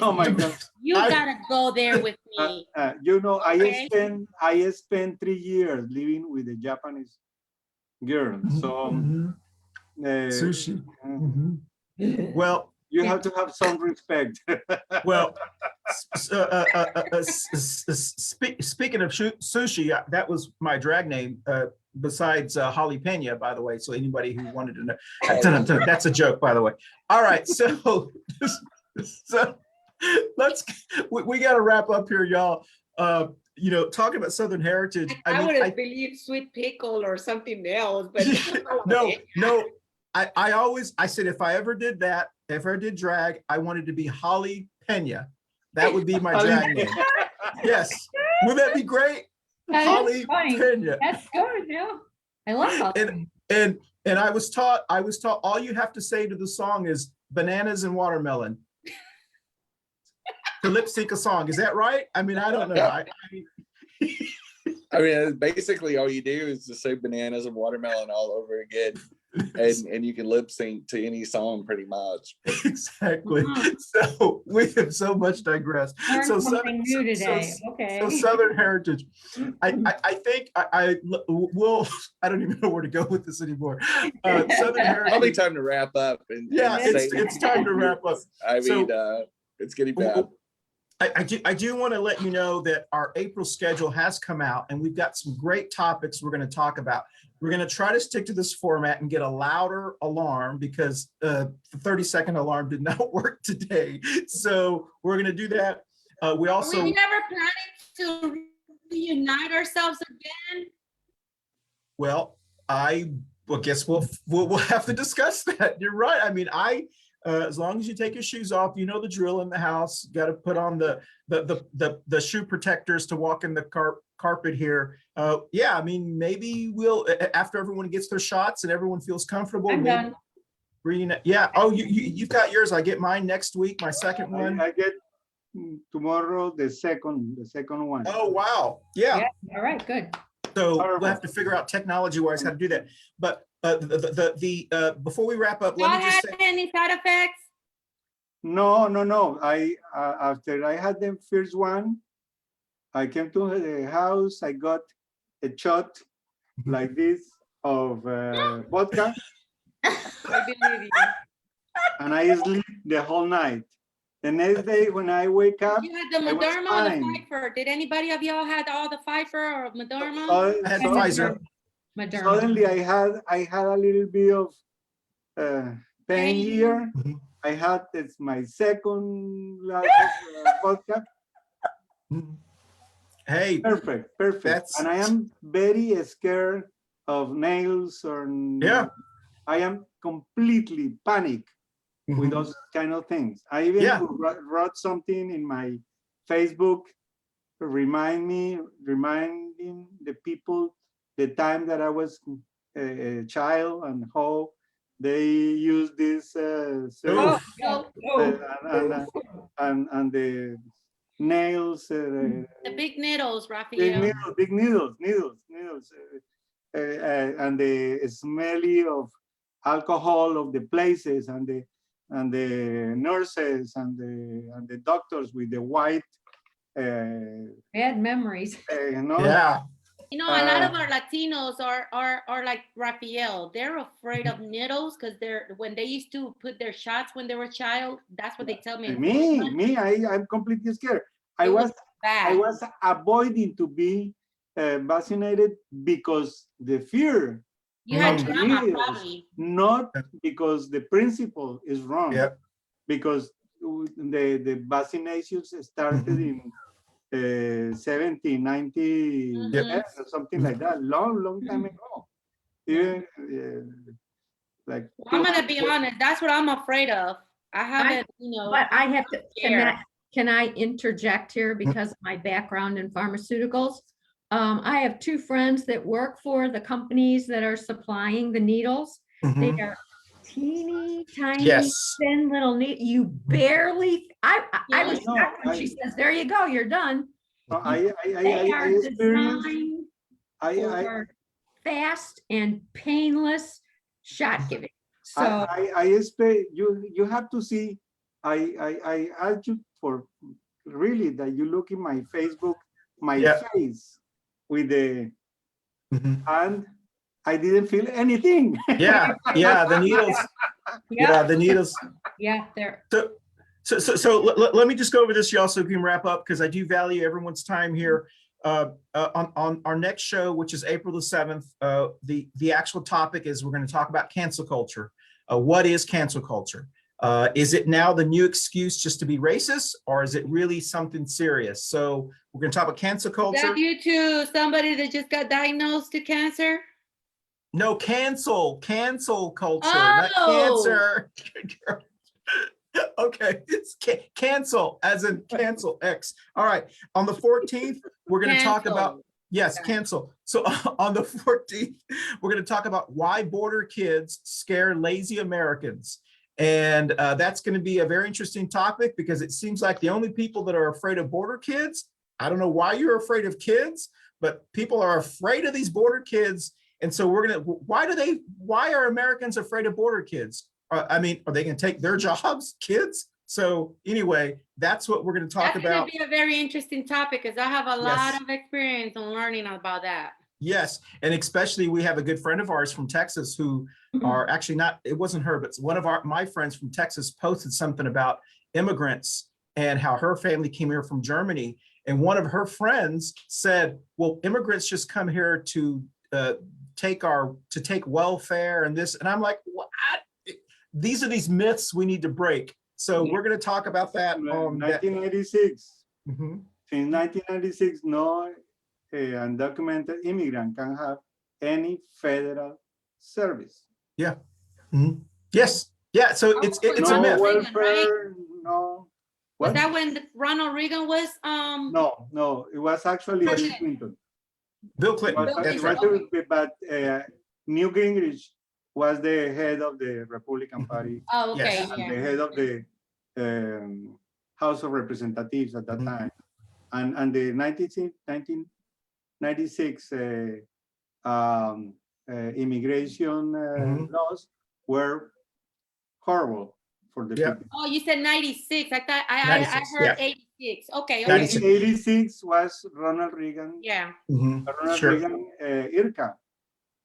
Oh my God. You gotta go there with me. You know, Okay. I spent 3 years living with a Japanese girl. So Sushi. Well, you have to have some respect. well, speaking of sushi, that was my drag name. Besides Holly Pena, by the way. So anybody who wanted to know, that's a joke, by the way. All right, so we got to wrap up here, y'all. You know, talking about Southern heritage. I would have believed sweet pickle or something else, but no. I said if I ever did that, if I did drag, I wanted to be Holly Pena. That would be my drag name. Yes, would that be great? Holly Pena. That's good, yeah. I love Holly. And I was taught all you have to say to the song is bananas and watermelon. To lip sync a song, is that right? I mean, I don't know. I mean, basically all you do is just say bananas and watermelon all over again, and you can lip sync to any song pretty much. Exactly. So we have so much digressed. So something new today. Okay. So Southern heritage. I think I will. I don't even know where to go with this anymore. Southern heritage. Probably time to wrap up. It's time to wrap up. I mean, it's getting bad. I do want to let you know that our April schedule has come out, and we've got some great topics we're going to talk about. We're going to try to stick to this format and get a louder alarm because the 30-second alarm did not work today. So we're going to do that. We also. Are we never planning to reunite ourselves again? Well, guess we'll have to discuss that. You're right. I mean, as long as you take your shoes off, you know the drill in the house. Got to put on the shoe protectors to walk in the carpet here. Yeah, I mean, maybe we'll after everyone gets their shots and everyone feels comfortable. I'm done. Yeah. Oh, you've got yours. I get mine next week. My second one. I get tomorrow the second one. Oh wow. Yeah. All right. Good. So we'll have to figure out technology-wise how to do that. But before we wrap up, let me just say. Any side effects? No. I after I had the first one, I came to the house. I got a shot like this of vodka, I believe you. and I sleep the whole night. The next day when I wake up, You had the I was Moderna or the fine. Pfizer? Did anybody of y'all had all the Pfizer or Moderna? I had Pfizer. Moderna. Suddenly I had a little bit of pain here. Mhm. I had my second glass of vodka. Hey, Perfect. And I am very scared of nails or Yeah. I am completely panicked with those kind of things. I even wrote something in my Facebook reminding the people the time that I was a child and how they use this Oh, service, no, no. and the nails, The big needles, big Raphael. needles, big needles, and the smelly of alcohol of the places, and the nurses and the doctors with the white, Bad memories. you know, Yeah. You know, a lot of our Latinos are like Raphael. They're afraid of needles because when they used to put their shots when they were a child, that's what they tell me. I'm completely scared. I It was bad. avoiding to be vaccinated because the fear, You had of the drama, needles, probably. not because the principle is wrong. Yep. Because the vaccinations started in 70, 90, Yep. or something like that, long time ago. Even like I'm gonna be honest. That's what I'm afraid of. I haven't, But I have to, scared. can I interject here because of my background in pharmaceuticals? I have two friends that work for the companies that are supplying the needles. They Mhm. are teeny tiny, Yes. thin little you barely, I Yeah, was no, shocked when she says, there you go, you're done. I They are experienced, designed I for fast and painless shot giving. So I expect you have to see. I ask you for really that you look in my Facebook, my face with the, Mhm. and I didn't feel anything. Yeah. Yeah. The needles. Yeah. The needles. yeah, they're So let me just go over this, y'all, so we can wrap up, because I do value everyone's time here. On our next show, which is April the 7th, the actual topic is we're going to talk about cancel culture. What is cancel culture? Is it now the new excuse just to be racist, or is it really something serious? So we're going to talk about cancel culture. Is that due to somebody that just got diagnosed to cancer? No, cancel culture, not cancer. Okay, it's cancel as in cancel X. All right, on the 14th, we're going to talk about, yes, cancel. So on the 14th, we're going to talk about why border kids scare lazy Americans. And that's going to be a very interesting topic, because it seems like the only people that are afraid of border kids, I don't know why you're afraid of kids, but people are afraid of these border kids. And so we're going to, why are Americans afraid of border kids? I mean, are they going to take their jobs, kids? So anyway, that's what we're going to talk about. That's going to be a very interesting topic, because I have a lot of experience on learning about that. Yes, and especially we have a good friend of ours from Texas who are actually not, it wasn't her, but one of my friends from Texas posted something about immigrants and how her family came here from Germany. And one of her friends said, well, immigrants just come here to take welfare and this. And I'm like, what? These are these myths we need to break. So we're going to talk about that on 1996. Mm-hmm. Since 1996, no undocumented immigrant can have any federal service. Yeah. Mm-hmm. Yes. Yeah. So it's no a myth. Welfare, right? No. Was that when Ronald Reagan was? No. It was actually Bill Clinton. Bill Clinton. That's right. But Newt Gingrich was the head of the Republican Party. Oh, okay. Yes. And the head of the House of Representatives at that time. And the 1996 immigration laws were horrible for the people. Oh, you said 96. I thought I heard 86. Okay. 86 was Ronald Reagan. Yeah. Ronald Reagan, IRCA,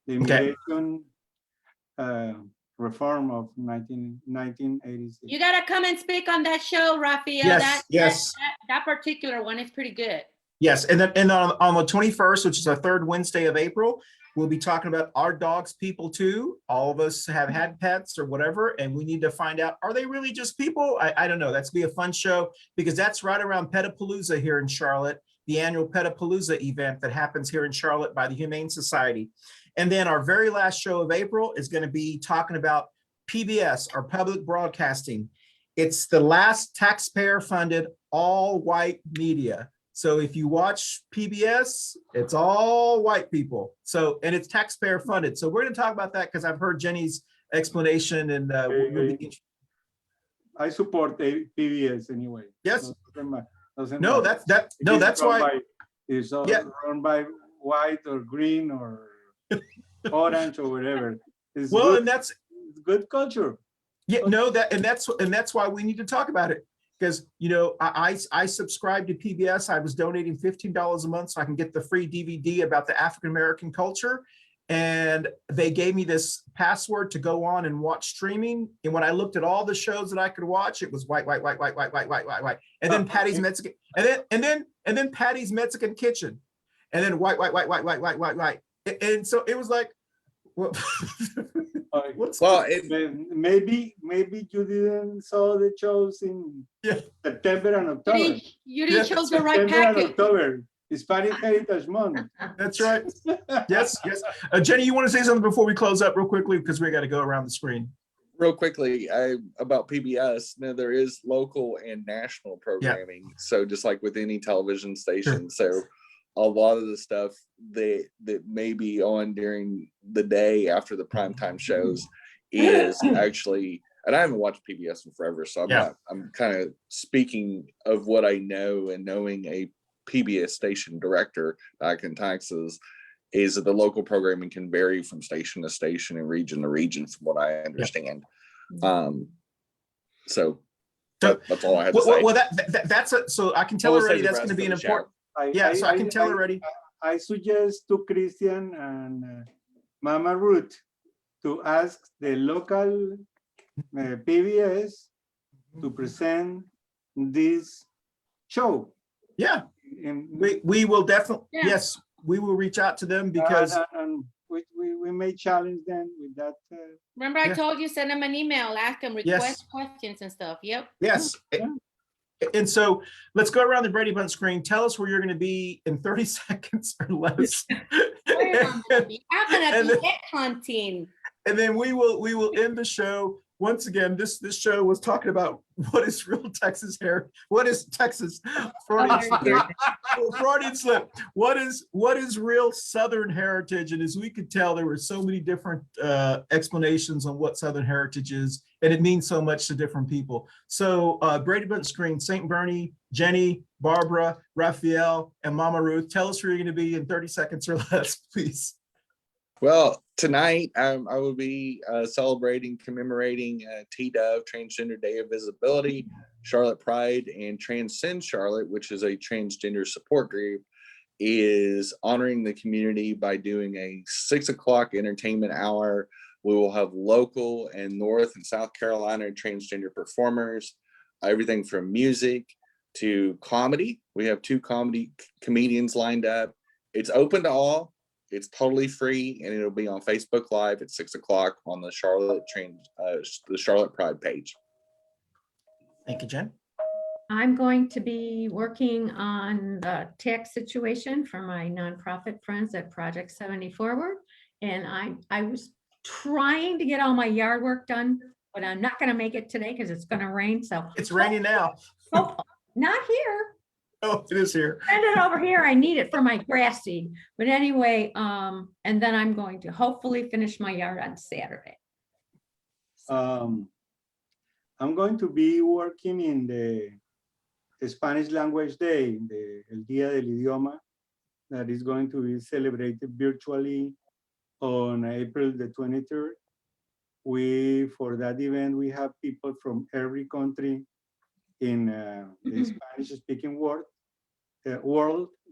the immigration reform of 1986. You gotta come and speak on that show, Raphael. Yes, that particular one is pretty good. Yes, and then on the 21st, which is the third Wednesday of April, we'll be talking about our dogs people too. All of us have had pets or whatever, and we need to find out, are they really just people? I don't know. That's gonna be a fun show, because that's right around Petapalooza here in Charlotte, the annual Petapalooza event that happens here in Charlotte by the Humane Society. And then our very last show of April is going to be talking about PBS, our public broadcasting. It's the last taxpayer-funded all-white media. So if you watch PBS, it's all white people. So, and it's taxpayer funded. So we're going to talk about that because I've heard Jenny's explanation, and I support PBS anyway. Yes. Doesn't No, matter. that's why. It's Yeah. run by white or green or orange or whatever. It's Well, good, and that's good culture. yeah, no, that's why we need to talk about it. Because I subscribe to PBS. I was donating $15 a month so I can get the free DVD about the African American culture. And they gave me this password to go on and watch streaming. And when I looked at all the shows that I could watch, it was white. And then Patty's Mexican, and then Patty's Mexican Kitchen. And then white. And so it was like, well, maybe you didn't saw the shows in September and October. You didn't chose the right September and package. October, Hispanic Heritage Month. That's right. Yes. Jenny, you want to say something before we close up real quickly, because we got to go around the screen. Real quickly, about PBS. Now there is local and national programming. Yeah. So just like with any television station, so a lot of the stuff that may be on during the day after the primetime shows is actually, and I haven't watched PBS in forever, so I'm kind of speaking of what I know, and knowing a PBS station director back in Texas, is that the local programming can vary from station to station and region to region, from what I understand. So that's all I have to say. Well, that's so I can tell already that's going to be an important. So I can tell already. I suggest to Christian and Mama Ruth to ask the local PBS to present this show. Yeah, we will definitely. Yeah. Yes, we will reach out to them, because we may challenge them with that. Remember, I told you, send them an email, ask them, request questions and stuff. Yep. Yes. And so let's go around the Brady Bunch screen. Tell us where you're going to be in 30 seconds or less. I'm gonna be head hunting. And then we will end the show. Once again, this show was talking about what is real Texas hair. What is Texas? Freudian slip. What is real Southern heritage? And as we could tell, there were so many different explanations on what Southern heritage is, and it means so much to different people. So Brady Bunch screen, St. Bernie, Jenny, Barbara, Raphael, and Mama Ruth. Tell us where you're going to be in 30 seconds or less, please. Well, tonight I will be commemorating T-Dove, Transgender Day of Visibility, Charlotte Pride, and Transcend Charlotte, which is a transgender support group, is honoring the community by doing a 6 o'clock entertainment hour. We will have local and North and South Carolina transgender performers, everything from music to comedy. We have 2 comedians lined up. It's open to all. It's totally free, and it'll be on Facebook Live at 6 o'clock on the Charlotte Pride page. Thank you, Jen. I'm going to be working on the tax situation for my nonprofit friends at Project 70 Forward. And I was trying to get all my yard work done, but I'm not going to make it today because it's going to rain. So it's raining now. Oh, not here. Oh, it is here. Send it over here. I need it for my grass seed. But anyway, and then I'm going to hopefully finish my yard on Saturday. I'm going to be working in the Spanish Language Day, El Día del Idioma, that is going to be celebrated virtually on April the 23rd. For that event, we have people from every country in the Spanish-speaking world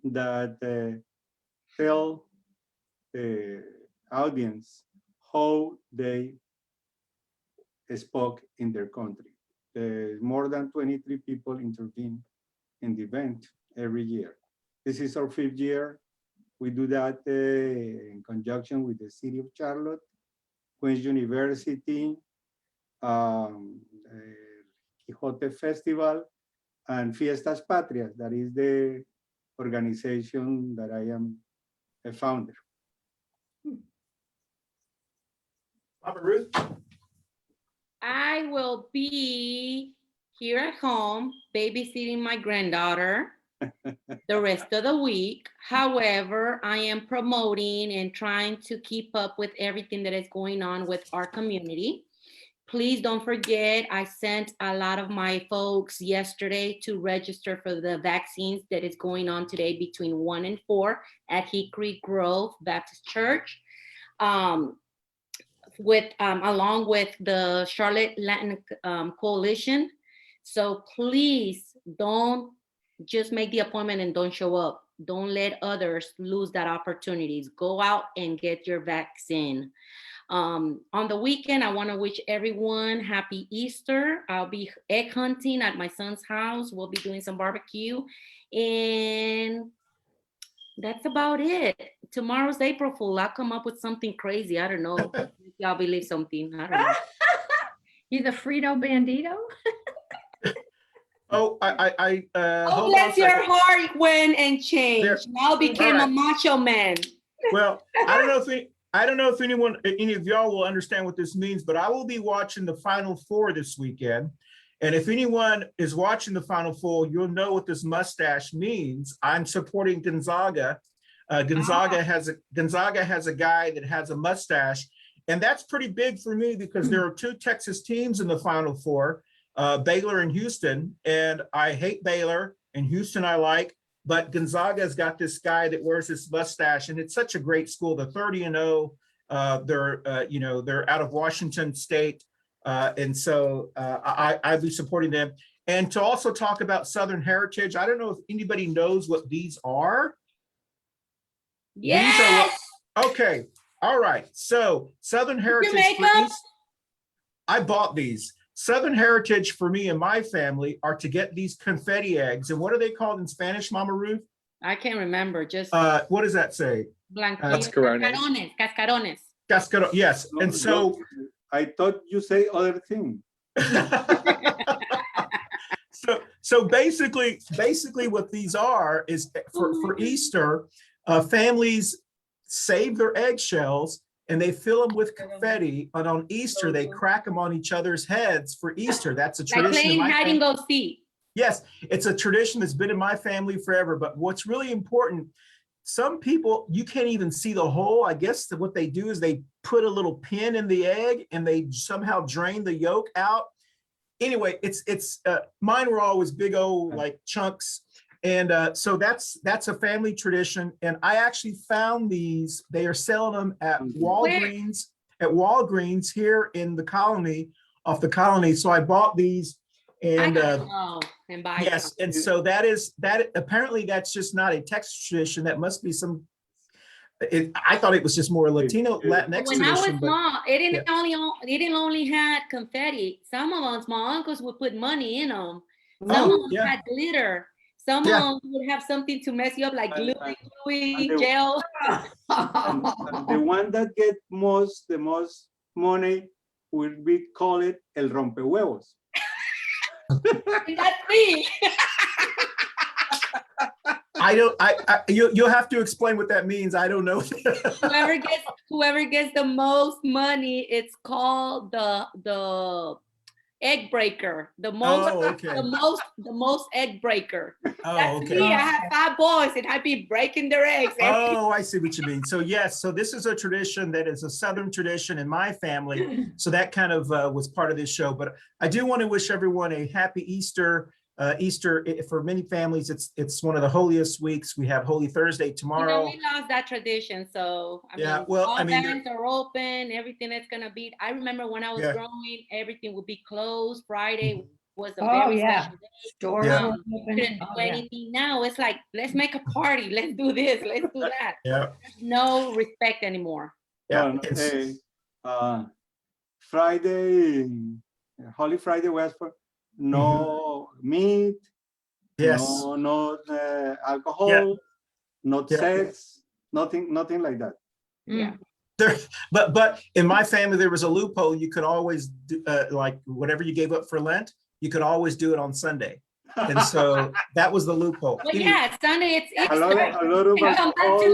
that tell the audience how they spoke in their country. More than 23 people intervene in the event every year. This is our 5th year. We do that in conjunction with the City of Charlotte, Queen's University, Quixote Festival, and Fiestas Patrias. That is the organization that I am a founder. Mama Ruth? I will be here at home babysitting my granddaughter. the rest of the week. However, I am promoting and trying to keep up with everything that is going on with our community. Please don't forget, I sent a lot of my folks yesterday to register for the vaccines that is going on today between 1 and 4 at Hickory Grove Baptist Church, along with the Charlotte Latin Coalition. So please don't just make the appointment and don't show up. Don't let others lose that opportunities. Go out and get your vaccine. On the weekend, I want to wish everyone happy Easter. I'll be egg hunting at my son's house. We'll be doing some barbecue. And that's about it. Tomorrow's April Fool. I'll come up with something crazy. I don't know. Y'all believe something. I don't know. You the Frito Bandito? Oh, Oh, bless your heart, went and changed. Now became a macho man. Well, I don't know if any of y'all will understand what this means, but I will be watching the Final Four this weekend. And if anyone is watching the Final Four, you'll know what this mustache means. I'm supporting Gonzaga. Gonzaga has a guy that has a mustache, and that's pretty big for me because there are two Texas teams in the Final Four, Baylor and Houston, and I hate Baylor, and Houston I like. But Gonzaga's got this guy that wears this mustache, and it's such a great school. They're 30-0. They're out of Washington State, and so I'd be supporting them. And to also talk about Southern Heritage, I don't know if anybody knows what these are. Yes. These are okay. All right. So Southern Heritage. I bought these. Southern Heritage for me and my family are to get these confetti eggs. And what are they called in Spanish, Mama Ruth? I can't remember. Just what does that say? Cascarones. Cascarones. Yes. And so I thought you say other thing. So basically what these are is for Easter, families save their eggshells and they fill them with confetti, and on Easter they crack them on each other's heads for Easter. That's a tradition. Like playing hide and go seek. Yes, it's a tradition that's been in my family forever. But what's really important, some people, you can't even see the hole. I guess that what they do is they put a little pin in the egg and they somehow drain the yolk out. Anyway, mine were always big old like chunks. And so that's a family tradition. And I actually found these. They are selling them at Walgreens, here in the colony, off the colony. So I bought these. And buy yes, and so that apparently that's just not a Texas tradition. That must be some. I thought it was just more a Latino Latinx when tradition. I was small, it didn't only had confetti. Some of them, my uncles would put money in them. Some of them had glitter. Some of them would have something to mess you up, like gluey gel. The one that get the most money will be called el rompehuevos. That's me. You'll have to explain what that means. I don't know. whoever gets the most money, it's called the egg breaker. The most egg breaker. That's me. I have 5 boys and I'd be breaking their eggs. Oh, I see what you mean. So yes, so this is a tradition that is a Southern tradition in my family. So that kind of was part of this show. But I do want to wish everyone a happy Easter. Easter, for many families, it's one of the holiest weeks. We have Holy Thursday tomorrow. We lost that tradition, so bands are open. Everything that's gonna be. I remember when I was growing, everything would be closed. Friday was a very special day. Stores couldn't do anything. Now it's like, let's make a party. Let's do this. Let's do that. Yeah. There's no respect anymore. Yeah. Friday, Holy Friday was for no meat, no alcohol, not sex, nothing like that. Yeah. But in my family there was a loophole. You could always do, like whatever you gave up for Lent, you could always do it on Sunday, and so that was the loophole. Well, Sunday it's a lot of alcohol,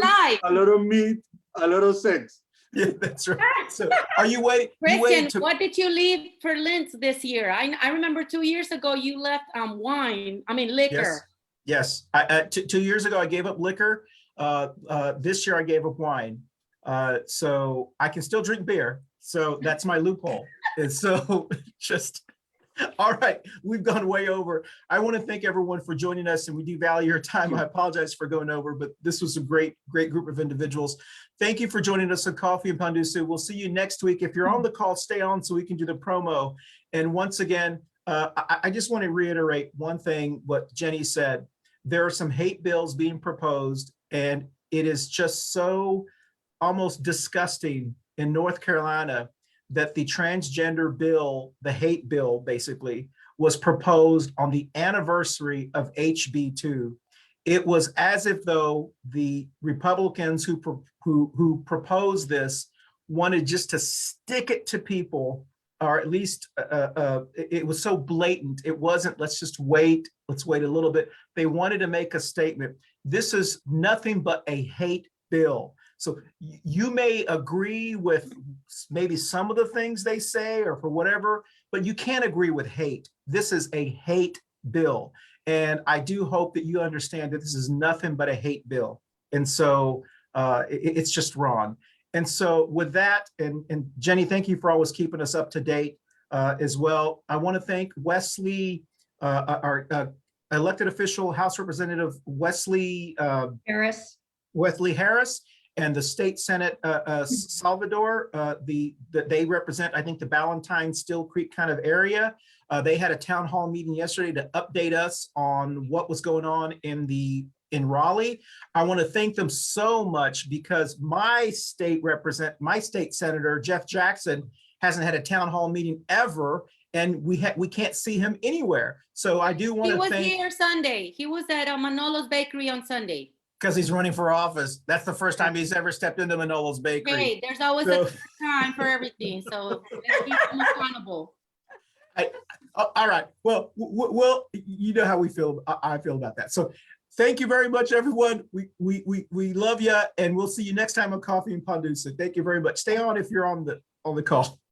a lot of meat, a lot of sex. Yeah, that's right. So are you waiting? Christian, what did you leave for Lent this year? I remember 2 years ago you left liquor. Yes, 2 years ago I gave up liquor. This year I gave up wine. So I can still drink beer. So that's my loophole. And so just, all right, we've gone way over. I want to thank everyone for joining us, and we do value your time. I apologize for going over, but this was a great group of individuals. Thank you for joining us on Coffee and Pandusu. We'll see you next week. If you're on the call, stay on so we can do the promo. And once again, I just want to reiterate one thing, what Jenny said. There are some hate bills being proposed, and it is just so almost disgusting in North Carolina that the transgender bill, the hate bill basically, was proposed on the anniversary of HB2. It was as if though the Republicans who proposed this wanted just to stick it to people, or at least it was so blatant. It wasn't, let's just wait, let's wait a little bit. They wanted to make a statement. This is nothing but a hate bill. So you may agree with maybe some of the things they say or for whatever, but you can't agree with hate. This is a hate bill. And I do hope that you understand that this is nothing but a hate bill. And so it's just wrong. And so with that, and Jenny, thank you for always keeping us up to date as well. I want to thank Wesley, our elected official, House Representative Wesley Harris. And the state Senate, Salvador, they represent, I think, the Ballantyne, Still Creek kind of area. They had a town hall meeting yesterday to update us on what was going on in Raleigh. I want to thank them so much because my state senator, Jeff Jackson, hasn't had a town hall meeting ever, and we can't see him anywhere. So I do want to thank. He was here Sunday. He was at Manolo's Bakery on Sunday. Because he's running for office. That's the first time he's ever stepped into Manolo's Bakery. Hey, there's always a time for everything. So let's keep him accountable. All right. Well, you know how I feel about that. So thank you very much, everyone. We love you, and we'll see you next time on Coffee and Pandusa. Thank you very much. Stay on if you're on the call.